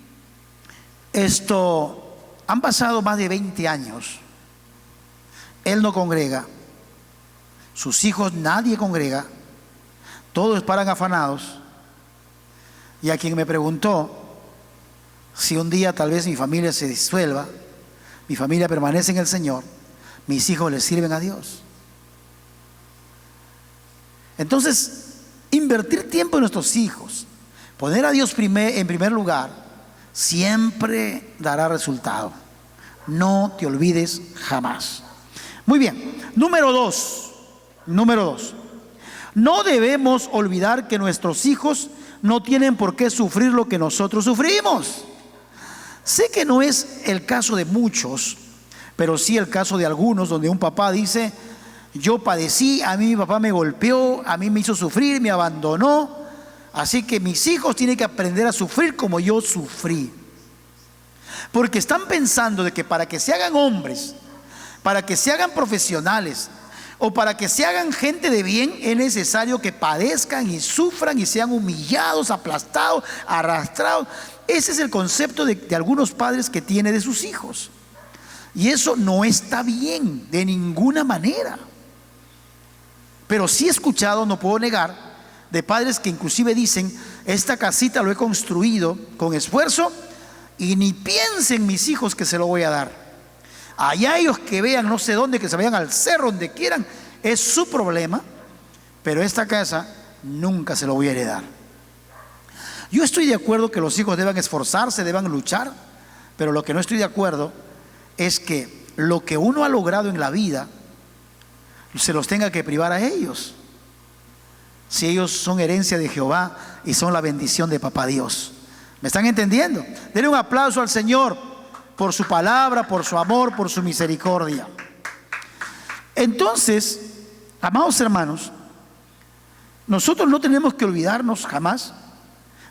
han pasado más de 20 años. Él no congrega, sus hijos nadie congrega, todos paran afanados. Y a quien me preguntó si un día tal vez mi familia se disuelva, mi familia permanece en el Señor, mis hijos le sirven a Dios. Entonces, invertir tiempo en nuestros hijos, poner a Dios en primer lugar, siempre dará resultado. No te olvides jamás. Muy bien, número dos. No debemos olvidar que nuestros hijos no tienen por qué sufrir lo que nosotros sufrimos. Sé que no es el caso de muchos, pero sí el caso de algunos, donde un papá dice: yo padecí, a mí mi papá me golpeó, a mí me hizo sufrir, me abandonó, así que mis hijos tienen que aprender a sufrir como yo sufrí. Porque están pensando de que para que se hagan hombres, para que se hagan profesionales, o para que se hagan gente de bien, es necesario que padezcan y sufran y sean humillados, aplastados, arrastrados. Ese es el concepto de algunos padres que tiene de sus hijos. Y eso no está bien de ninguna manera. Pero sí he escuchado, no puedo negar, de padres que inclusive dicen: esta casita lo he construido con esfuerzo y ni piensen mis hijos que se lo voy a dar. Allá ellos que vean no sé dónde, que se vayan al cerro, donde quieran, es su problema, pero esta casa nunca se lo voy a heredar. Yo estoy de acuerdo que los hijos deban esforzarse, deban luchar, pero lo que no estoy de acuerdo es que lo que uno ha logrado en la vida se los tenga que privar a ellos, si ellos son herencia de Jehová y son la bendición de Papá Dios. ¿Me están entendiendo? Denle un aplauso al Señor por su palabra, por su amor, por su misericordia. Entonces, amados hermanos, nosotros no tenemos que olvidarnos jamás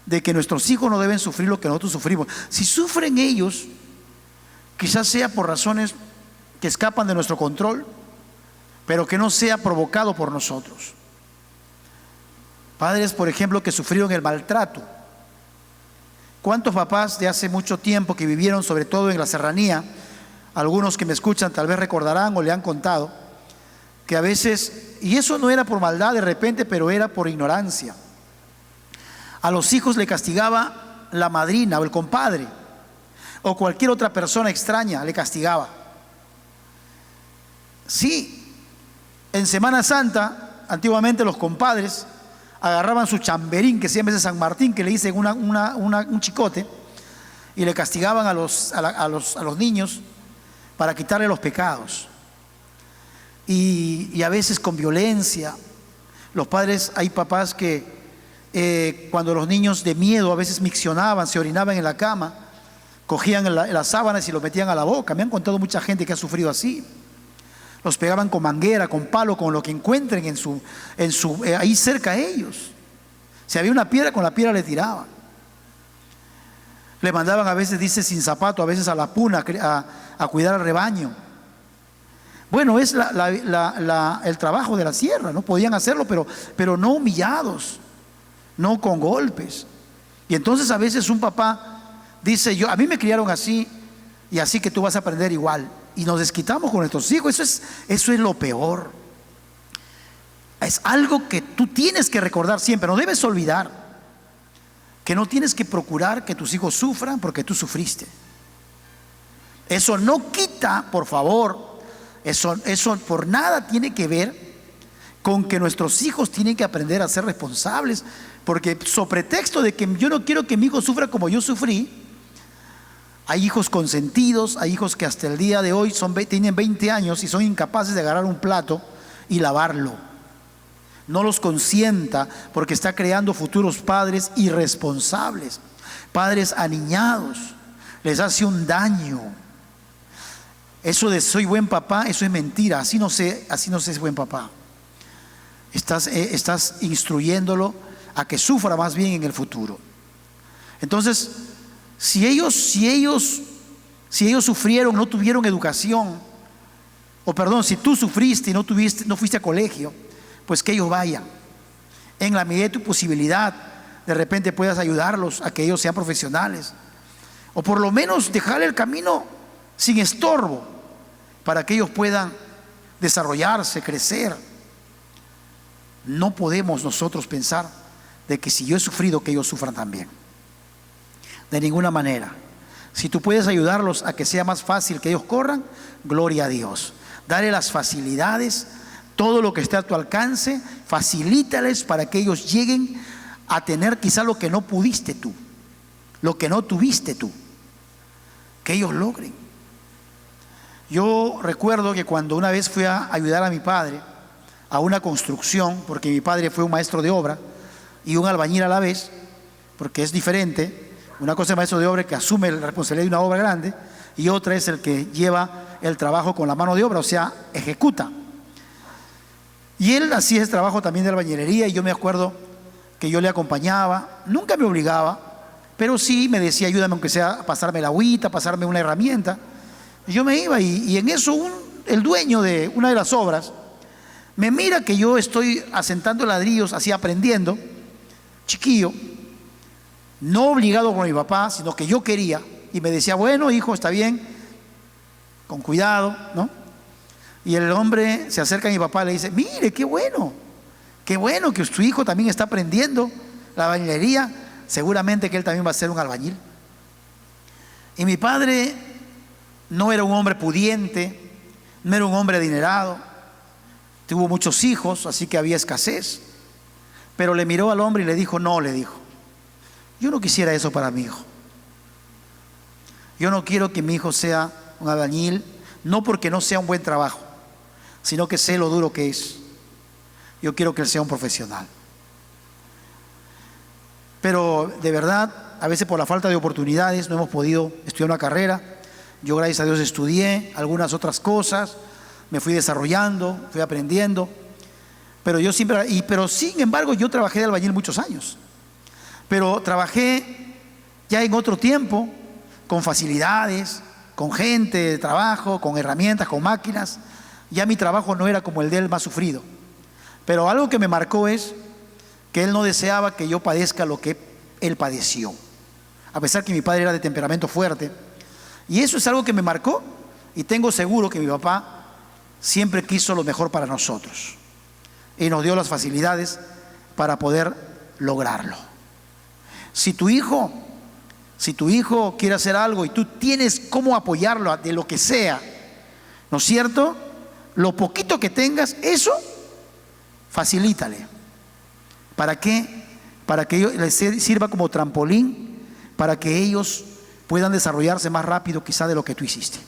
de que nuestros hijos no deben sufrir lo que nosotros sufrimos. Si sufren ellos, quizás sea por razones que escapan de nuestro control, pero que no sea provocado por nosotros. Padres, por ejemplo, que sufrieron el maltrato. ¿Cuántos papás de hace mucho tiempo que vivieron sobre todo en la serranía? Algunos que me escuchan tal vez recordarán o le han contado que a veces, y eso no era por maldad de repente, pero era por ignorancia, a los hijos le castigaba la madrina o el compadre o cualquier otra persona extraña, le castigaba. Sí, en Semana Santa antiguamente los compadres agarraban su chamberín, que se llama ese San Martín, que le dicen un chicote, y le castigaban a los niños para quitarle los pecados. Y a veces con violencia. Los padres, hay papás que cuando los niños de miedo a veces miccionaban, se orinaban en la cama, cogían las sábanas y lo metían a la boca. Me han contado mucha gente que ha sufrido así. Los pegaban con manguera, con palo, con lo que encuentren ahí cerca a ellos. Si había una piedra, con la piedra le tiraban. Le mandaban a veces, dice, sin zapato, a veces a la puna a cuidar al rebaño. Bueno, es el trabajo de la sierra, no podían hacerlo, pero no humillados, no con golpes. Y entonces a veces un papá dice: a mí me criaron así, y así que tú vas a aprender igual. Y nos desquitamos con nuestros hijos. Eso es lo peor. Es algo que tú tienes que recordar siempre. No debes olvidar que no tienes que procurar que tus hijos sufran porque tú sufriste. Eso no quita, por favor, eso por nada tiene que ver con que nuestros hijos tienen que aprender a ser responsables, porque sobre pretexto de que yo no quiero que mi hijo sufra como yo sufrí, Hay hijos consentidos, hay hijos que hasta el día de hoy tienen 20 años y son incapaces de agarrar un plato y lavarlo. No los consienta porque está creando futuros padres irresponsables, padres aniñados. Les hace un daño. Eso de soy buen papá, eso es mentira. Así no se es buen papá. Estás instruyéndolo a que sufra más bien en el futuro. Entonces, si ellos sufrieron, no tuvieron educación, si tú sufriste y no fuiste a colegio, pues que ellos vayan. En la medida de tu posibilidad, de repente puedas ayudarlos a que ellos sean profesionales, o por lo menos dejarle el camino sin estorbo para que ellos puedan desarrollarse, crecer. No podemos nosotros pensar de que si yo he sufrido, que ellos sufran también. De ninguna manera. Si tú puedes ayudarlos a que sea más fácil que ellos corran, gloria a Dios. Dale las facilidades, todo lo que esté a tu alcance, facilítales para que ellos lleguen a tener quizá lo que no pudiste tú, lo que no tuviste tú, que ellos logren. Yo recuerdo que cuando una vez fui a ayudar a mi padre a una construcción, porque mi padre fue un maestro de obra y un albañil a la vez, porque es diferente. Una cosa es el maestro de obra que asume la responsabilidad de una obra grande, y otra es el que lleva el trabajo con la mano de obra, o sea, ejecuta. Y él hacía ese trabajo también de albañilería, y yo me acuerdo que yo le acompañaba, nunca me obligaba, pero sí me decía, ayúdame aunque sea a pasarme la agüita, pasarme una herramienta. Y yo me iba, y en eso el dueño de una de las obras me mira que yo estoy asentando ladrillos, así aprendiendo, chiquillo, no obligado por mi papá, sino que yo quería, y me decía, bueno, hijo, está bien, con cuidado, ¿no? Y el hombre se acerca a mi papá y le dice, mire, qué bueno que su hijo también está aprendiendo la albañilería, seguramente que él también va a ser un albañil. Y mi padre no era un hombre pudiente, no era un hombre adinerado, tuvo muchos hijos, así que había escasez, pero le miró al hombre y le dijo, no, le dijo, yo no quisiera eso para mi hijo. Yo no quiero que mi hijo sea un albañil, no porque no sea un buen trabajo, sino que sé lo duro que es. Yo quiero que él sea un profesional. Pero de verdad, a veces por la falta de oportunidades no hemos podido estudiar una carrera. Yo, gracias a Dios, estudié algunas otras cosas, me fui desarrollando, fui aprendiendo, pero sin embargo yo trabajé de albañil muchos años. Pero trabajé ya en otro tiempo, con facilidades, con gente de trabajo, con herramientas, con máquinas. Ya mi trabajo no era como el de él, más sufrido. Pero algo que me marcó es que él no deseaba que yo padezca lo que él padeció, a pesar que mi padre era de temperamento fuerte. Y eso es algo que me marcó, y tengo seguro que mi papá siempre quiso lo mejor para nosotros y nos dio las facilidades para poder lograrlo. Si tu hijo quiere hacer algo y tú tienes cómo apoyarlo de lo que sea, ¿no es cierto? Lo poquito que tengas, eso facilítale. ¿Para qué? Para que les sirva como trampolín, para que ellos puedan desarrollarse más rápido quizá de lo que tú hiciste.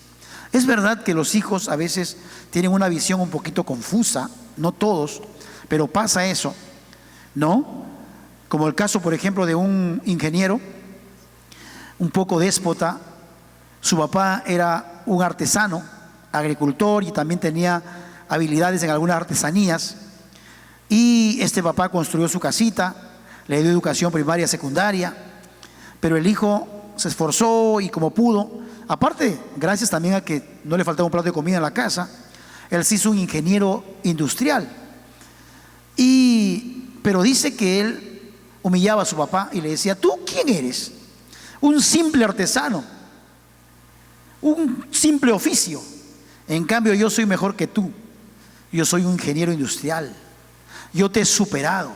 Es verdad que los hijos a veces tienen una visión un poquito confusa, no todos, pero pasa eso, ¿no? Como el caso, por ejemplo, de un ingeniero, un poco déspota. Su papá era un artesano, agricultor, y también tenía habilidades en algunas artesanías. Y este papá construyó su casita, le dio educación primaria, secundaria, pero el hijo se esforzó y como pudo, aparte, gracias también a que no le faltaba un plato de comida en la casa, él se hizo un ingeniero industrial. Pero dice que él humillaba a su papá y le decía, ¿tú quién eres? Un simple artesano, un simple oficio. En cambio, yo soy mejor que tú. Yo soy un ingeniero industrial. Yo te he superado.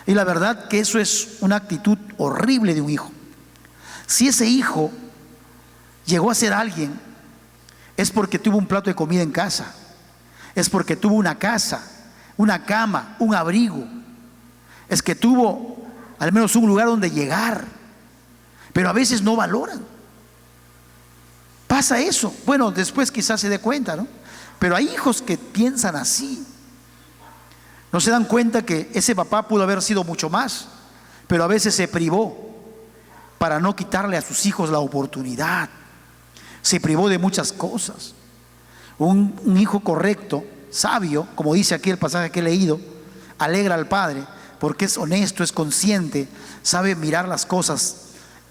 Y la verdad que eso es una actitud horrible de un hijo. Si ese hijo llegó a ser alguien, es porque tuvo un plato de comida en casa, es porque tuvo una casa, una cama, un abrigo, es que tuvo al menos un lugar donde llegar. pero a veces no valoran. Pasa eso. Bueno, después quizás se dé cuenta, ¿no? Pero hay hijos que piensan así. No se dan cuenta que ese papá pudo haber sido mucho más, pero a veces se privó para no quitarle a sus hijos la oportunidad. Se privó de muchas cosas. Un hijo correcto, sabio, como dice aquí el pasaje que he leído, alegra al padre porque es honesto, es consciente, sabe mirar las cosas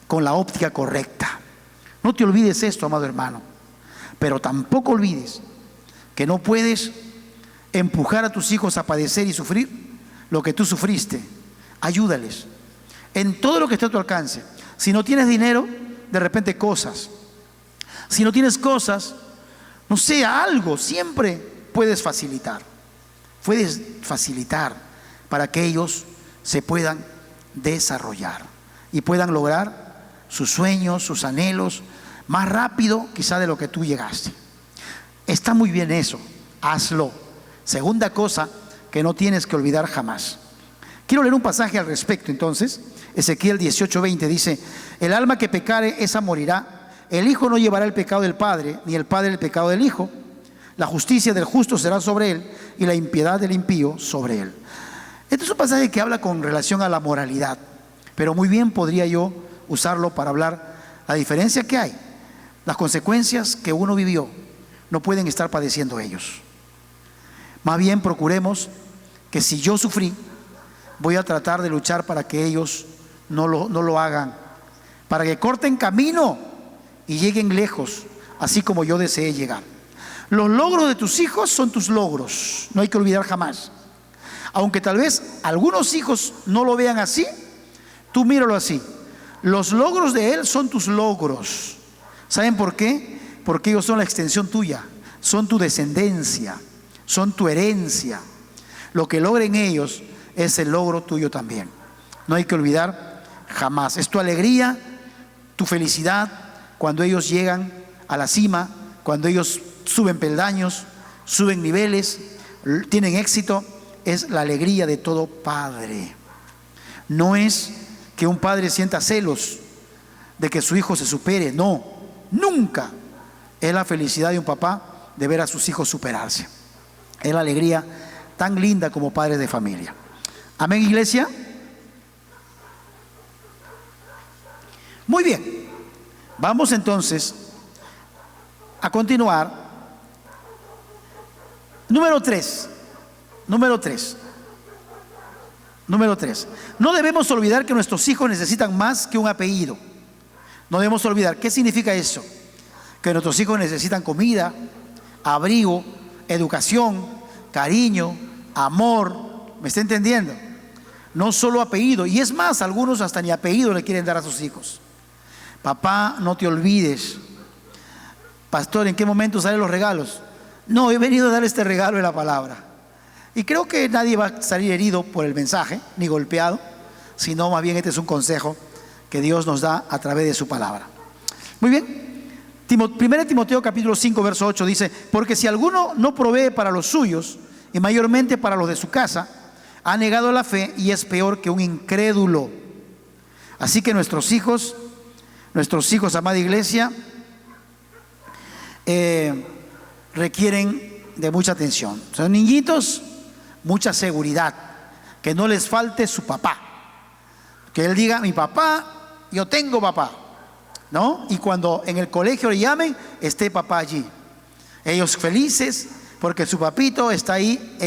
con la óptica correcta. No te olvides esto, amado hermano, pero tampoco olvides que no puedes empujar a tus hijos a padecer y sufrir lo que tú sufriste. Ayúdales en todo lo que esté a tu alcance. Si no tienes dinero, de repente cosas. Si no tienes cosas, no sé, algo, siempre puedes facilitar. Puedes facilitar para que ellos se puedan desarrollar y puedan lograr sus sueños, sus anhelos, más rápido quizá de lo que tú llegaste. Está muy bien eso, hazlo. Segunda cosa que no tienes que olvidar jamás. Quiero leer un pasaje al respecto entonces. Ezequiel 18:20 dice: el alma que pecare, esa morirá. El hijo no llevará el pecado del padre, ni el padre el pecado del hijo. La justicia del justo será sobre él, y la impiedad del impío sobre él. Este es un pasaje que habla con relación a la moralidad, pero muy bien podría yo usarlo para hablar la diferencia que hay. Las consecuencias que uno vivió no pueden estar padeciendo ellos. Más bien procuremos que si yo sufrí, voy a tratar de luchar para que ellos no lo hagan, para que corten camino y lleguen lejos, así como yo deseé llegar. Los logros de tus hijos son tus logros, no hay que olvidar jamás. Aunque tal vez algunos hijos no lo vean así, tú míralo así. Los logros de él son tus logros. ¿Saben por qué? Porque ellos son la extensión tuya, son tu descendencia, son tu herencia. Lo que logren ellos es el logro tuyo también. No hay que olvidar jamás. Es tu alegría, tu felicidad cuando ellos llegan a la cima, cuando ellos suben peldaños, suben niveles, tienen éxito. Es la alegría de todo padre. No es que un padre sienta celos de que su hijo se supere. No, nunca. Es la felicidad de un papá de ver a sus hijos superarse. Es la alegría tan linda como padres de familia. Amén, iglesia. Muy bien. Vamos entonces a continuar. Número 3. No debemos olvidar que nuestros hijos necesitan más que un apellido. No debemos olvidar. ¿Qué significa eso? Que nuestros hijos necesitan comida, abrigo, educación, cariño, amor. ¿Me está entendiendo? No solo apellido. Y es más, algunos hasta ni apellido le quieren dar a sus hijos. Papá, no te olvides. Pastor, ¿en qué momento salen los regalos? No, he venido a dar este regalo de la palabra. Y creo que nadie va a salir herido por el mensaje, ni golpeado, sino más bien este es un consejo que Dios nos da a través de su palabra. Muy bien. 1 Timoteo capítulo 5 verso 8 dice: porque si alguno no provee para los suyos, y mayormente para los de su casa, ha negado la fe y es peor que un incrédulo. Así que nuestros hijos, amada iglesia, requieren de mucha atención. Son niñitos, mucha seguridad, que no les falte su papá, que él diga: mi papá, yo tengo papá, ¿no? Y cuando en el colegio le llamen, esté papá allí. Ellos felices porque su papito está ahí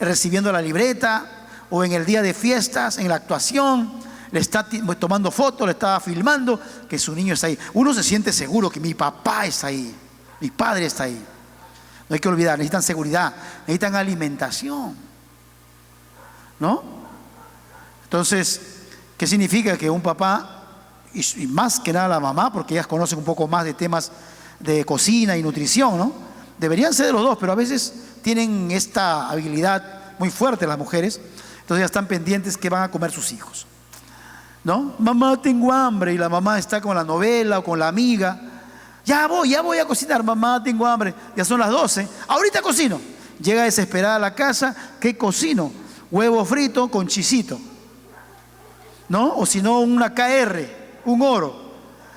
recibiendo la libreta, o en el día de fiestas, en la actuación, le está tomando fotos, le está filmando, que su niño está ahí. Uno se siente seguro que mi papá está ahí, mi padre está ahí. No hay que olvidar, necesitan seguridad, necesitan alimentación, ¿no? Entonces, ¿qué significa? Que un papá, y más que nada la mamá, porque ellas conocen un poco más de temas de cocina y nutrición, ¿no? Deberían ser de los dos, pero a veces tienen esta habilidad muy fuerte las mujeres, entonces ya están pendientes que van a comer sus hijos, ¿no? Mamá, tengo hambre, y la mamá está con la novela o con la amiga. Ya voy a cocinar, mamá, tengo hambre. Ya son las 12, ahorita cocino. Llega desesperada a la casa, ¿qué cocino? Huevo frito con chisito, ¿no? O si no, una KR, un oro.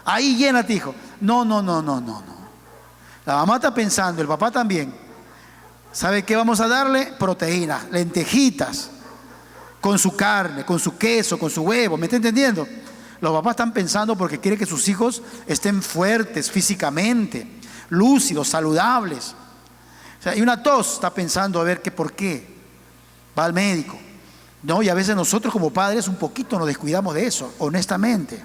Ahí llénate, hijo. No, no, no, no, no, no. La mamá está pensando, el papá también. ¿Sabe qué vamos a darle? Proteínas, lentejitas, con su carne, con su queso, con su huevo. ¿Me está entendiendo? Los papás están pensando porque quieren que sus hijos estén fuertes físicamente, lúcidos, saludables. O sea, y una tos está pensando a ver qué por qué. Va al médico. No, y a veces nosotros como padres un poquito nos descuidamos de eso, honestamente.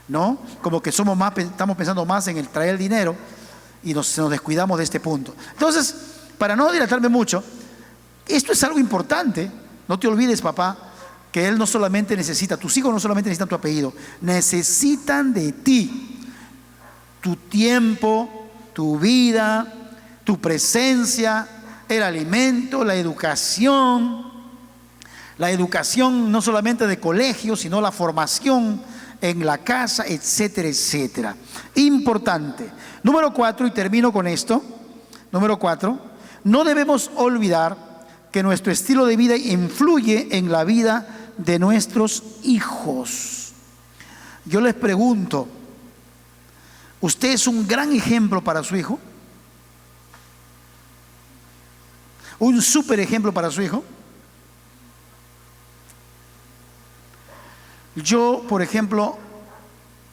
¿No? Como que estamos pensando más en el traer el dinero y nos descuidamos de este punto. Entonces, para no dilatarme mucho, esto es algo importante. No te olvides, papá, que él no solamente necesita, tus hijos no solamente necesitan tu apellido, necesitan de ti, tu tiempo, tu vida, tu presencia, el alimento, la educación no solamente de colegio, sino la formación en la casa, etcétera, etcétera. Importante. Número 4, y termino con esto. Número 4, no debemos olvidar que nuestro estilo de vida influye en la vida de nuestros hijos. Yo les pregunto, ¿usted es un gran ejemplo para su hijo? ¿Un súper ejemplo para su hijo? Yo, por ejemplo,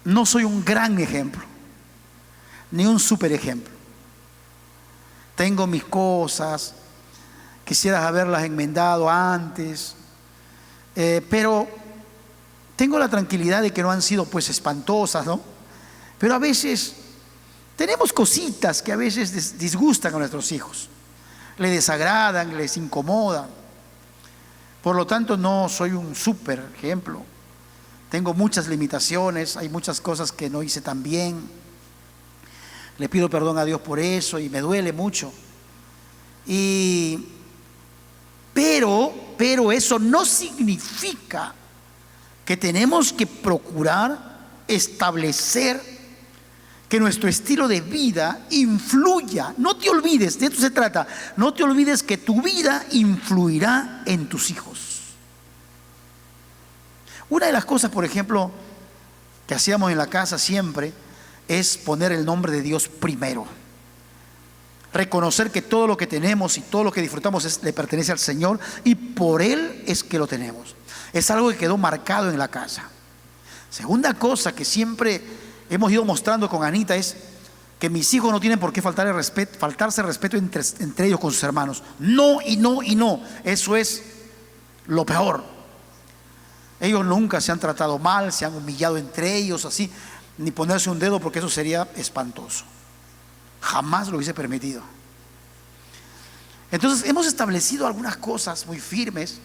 no soy un gran ejemplo, ni un súper ejemplo. Tengo mis cosas, quisiera haberlas enmendado antes, pero tengo la tranquilidad de que no han sido pues espantosas, ¿no? Pero a veces tenemos cositas que a veces disgustan a nuestros hijos, les desagradan, les incomodan. Por lo tanto, no soy un súper ejemplo. Tengo muchas limitaciones, hay muchas cosas que no hice tan bien. Le pido perdón a Dios por eso y me duele mucho. Pero eso no significa que tenemos que procurar establecer que nuestro estilo de vida influya. No te olvides, de esto se trata, no te olvides que tu vida influirá en tus hijos. Una de las cosas, por ejemplo, que hacíamos en la casa siempre es poner el nombre de Dios primero. Reconocer que todo lo que tenemos y todo lo que disfrutamos le pertenece al Señor y por Él es que lo tenemos. Es algo que quedó marcado en la casa. Segunda cosa que siempre hemos ido mostrando con Anita es que mis hijos no tienen por qué faltarse respeto entre ellos con sus hermanos. No y no y no. Eso es lo peor. Ellos nunca se han tratado mal, se han humillado entre ellos así, ni ponerse un dedo porque eso sería espantoso. Jamás lo hubiese permitido. Entonces hemos establecido algunas cosas muy firmes,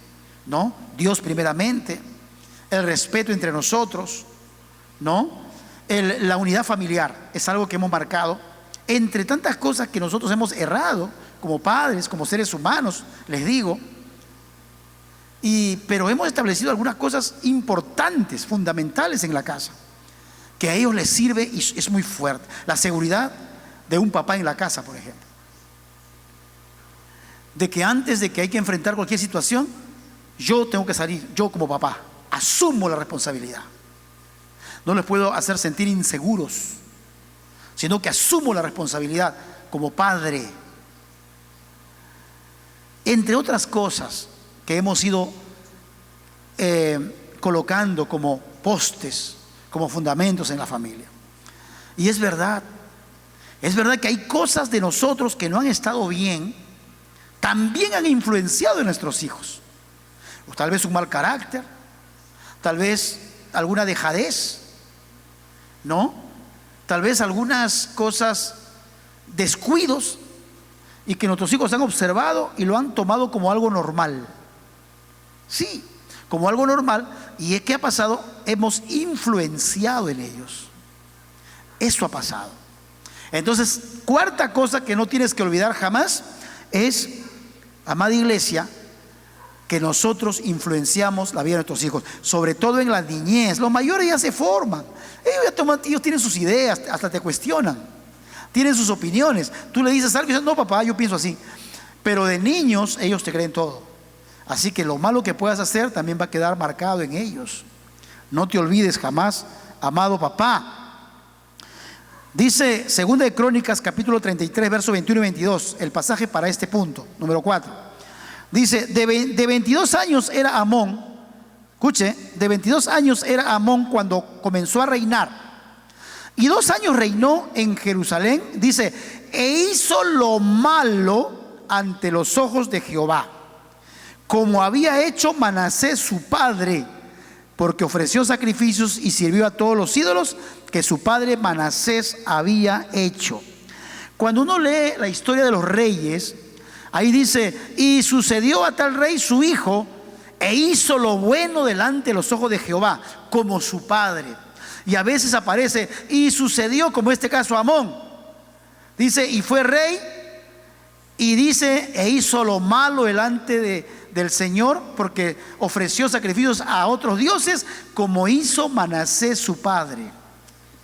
¿no? Dios primeramente, el respeto entre nosotros, ¿no? La unidad familiar es algo que hemos marcado. Entre tantas cosas que nosotros hemos errado como padres, como seres humanos, les digo. Pero hemos establecido algunas cosas importantes, fundamentales en la casa, que a ellos les sirve y es muy fuerte. La seguridad de un papá en la casa, por ejemplo. De que antes de que hay que enfrentar cualquier situación, yo tengo que salir, yo como papá, asumo la responsabilidad. No les puedo hacer sentir inseguros, sino que asumo la responsabilidad como padre. Entre otras cosas que hemos ido colocando como postes, como fundamentos en la familia. Y es verdad que hay cosas de nosotros que no han estado bien, también han influenciado en nuestros hijos. O tal vez un mal carácter, tal vez alguna dejadez, ¿no? Tal vez algunas cosas, descuidos, y que nuestros hijos han observado y lo han tomado como algo normal. Sí, como algo normal. ¿Y qué ha pasado? Hemos influenciado en ellos. Eso ha pasado. Entonces, cuarta cosa que no tienes que olvidar jamás es, amada iglesia, que nosotros influenciamos la vida de nuestros hijos, sobre todo en la niñez. Los mayores ya se forman, ellos tienen sus ideas, hasta te cuestionan, tienen sus opiniones. Tú le dices algo y dices, no papá, yo pienso así. Pero de niños ellos te creen todo. Así que lo malo que puedas hacer también va a quedar marcado en ellos. No te olvides jamás, amado papá, Dice 2 de Crónicas capítulo 33 versos 21 y 22, el pasaje para este punto, número 4. Dice, de 22 años era Amón, escuche, de 22 años era Amón cuando comenzó a reinar. Y 2 años reinó en Jerusalén, dice, e hizo lo malo ante los ojos de Jehová, como había hecho Manasés su padre, porque ofreció sacrificios y sirvió a todos los ídolos que su padre Manasés había hecho. Cuando uno lee la historia de los reyes, ahí dice, y sucedió a tal rey su hijo, e hizo lo bueno delante de los ojos de Jehová, como su padre. Y a veces aparece, y sucedió, como este caso Amón. Dice, y fue rey, y dice, e hizo lo malo delante del Señor, porque ofreció sacrificios a otros dioses, como hizo Manasés su padre.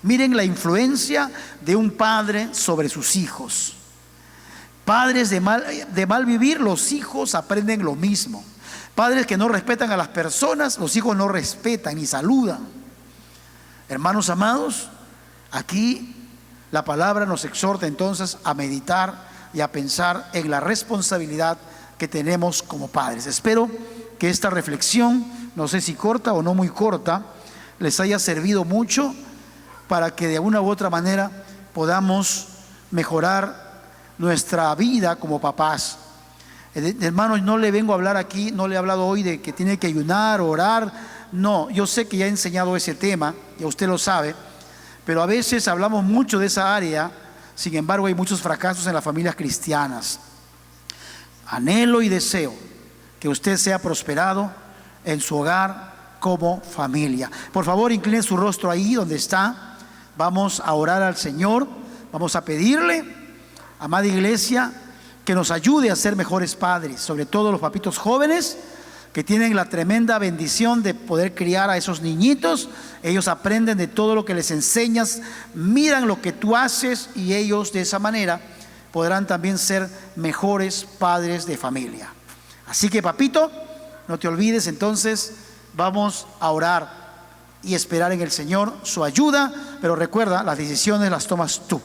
Miren la influencia de un padre sobre sus hijos. Padres de mal vivir, los hijos aprenden lo mismo. Padres que no respetan a las personas, los hijos no respetan ni saludan. Hermanos amados, aquí la palabra nos exhorta entonces a meditar y a pensar en la responsabilidad que tenemos como padres. Espero que esta reflexión, no sé si corta o no muy corta, les haya servido mucho para que de una u otra manera podamos mejorar nuestra vida como papás. Hermanos, no le vengo a hablar aquí, no le he hablado hoy de que tiene que ayunar, orar. No, yo sé que ya he enseñado ese tema, ya usted lo sabe, pero a veces hablamos mucho de esa área. Sin embargo, hay muchos fracasos en las familias cristianas. Anhelo y deseo que usted sea prosperado en su hogar como familia. Por favor, incline su rostro ahí donde está. Vamos a orar al Señor. Vamos a pedirle, amada iglesia, que nos ayude a ser mejores padres, sobre todo los papitos jóvenes que tienen la tremenda bendición de poder criar a esos niñitos. Ellos aprenden de todo lo que les enseñas, miran lo que tú haces, y ellos de esa manera podrán también ser mejores padres de familia. Así que, papito, no te olvides. Entonces vamos a orar y esperar en el Señor su ayuda, pero recuerda, las decisiones las tomas tú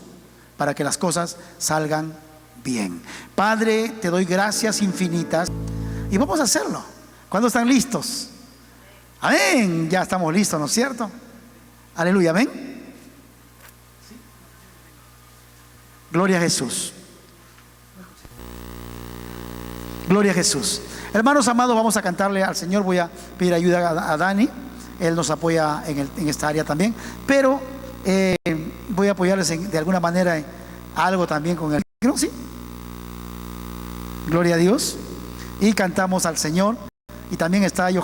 para que las cosas salgan bien. Padre, te doy gracias infinitas y vamos a hacerlo. ¿Cuándo están listos? Amén. Ya estamos listos, ¿no es cierto? Aleluya, amén. Gloria a Jesús. Gloria a Jesús. Hermanos amados, vamos a cantarle al Señor. Voy a pedir ayuda a Dani. Él nos apoya en esta área también. Pero voy a apoyarles de alguna manera en algo también con el micro, ¿sí? Gloria a Dios. Y cantamos al Señor. Y también está Johan.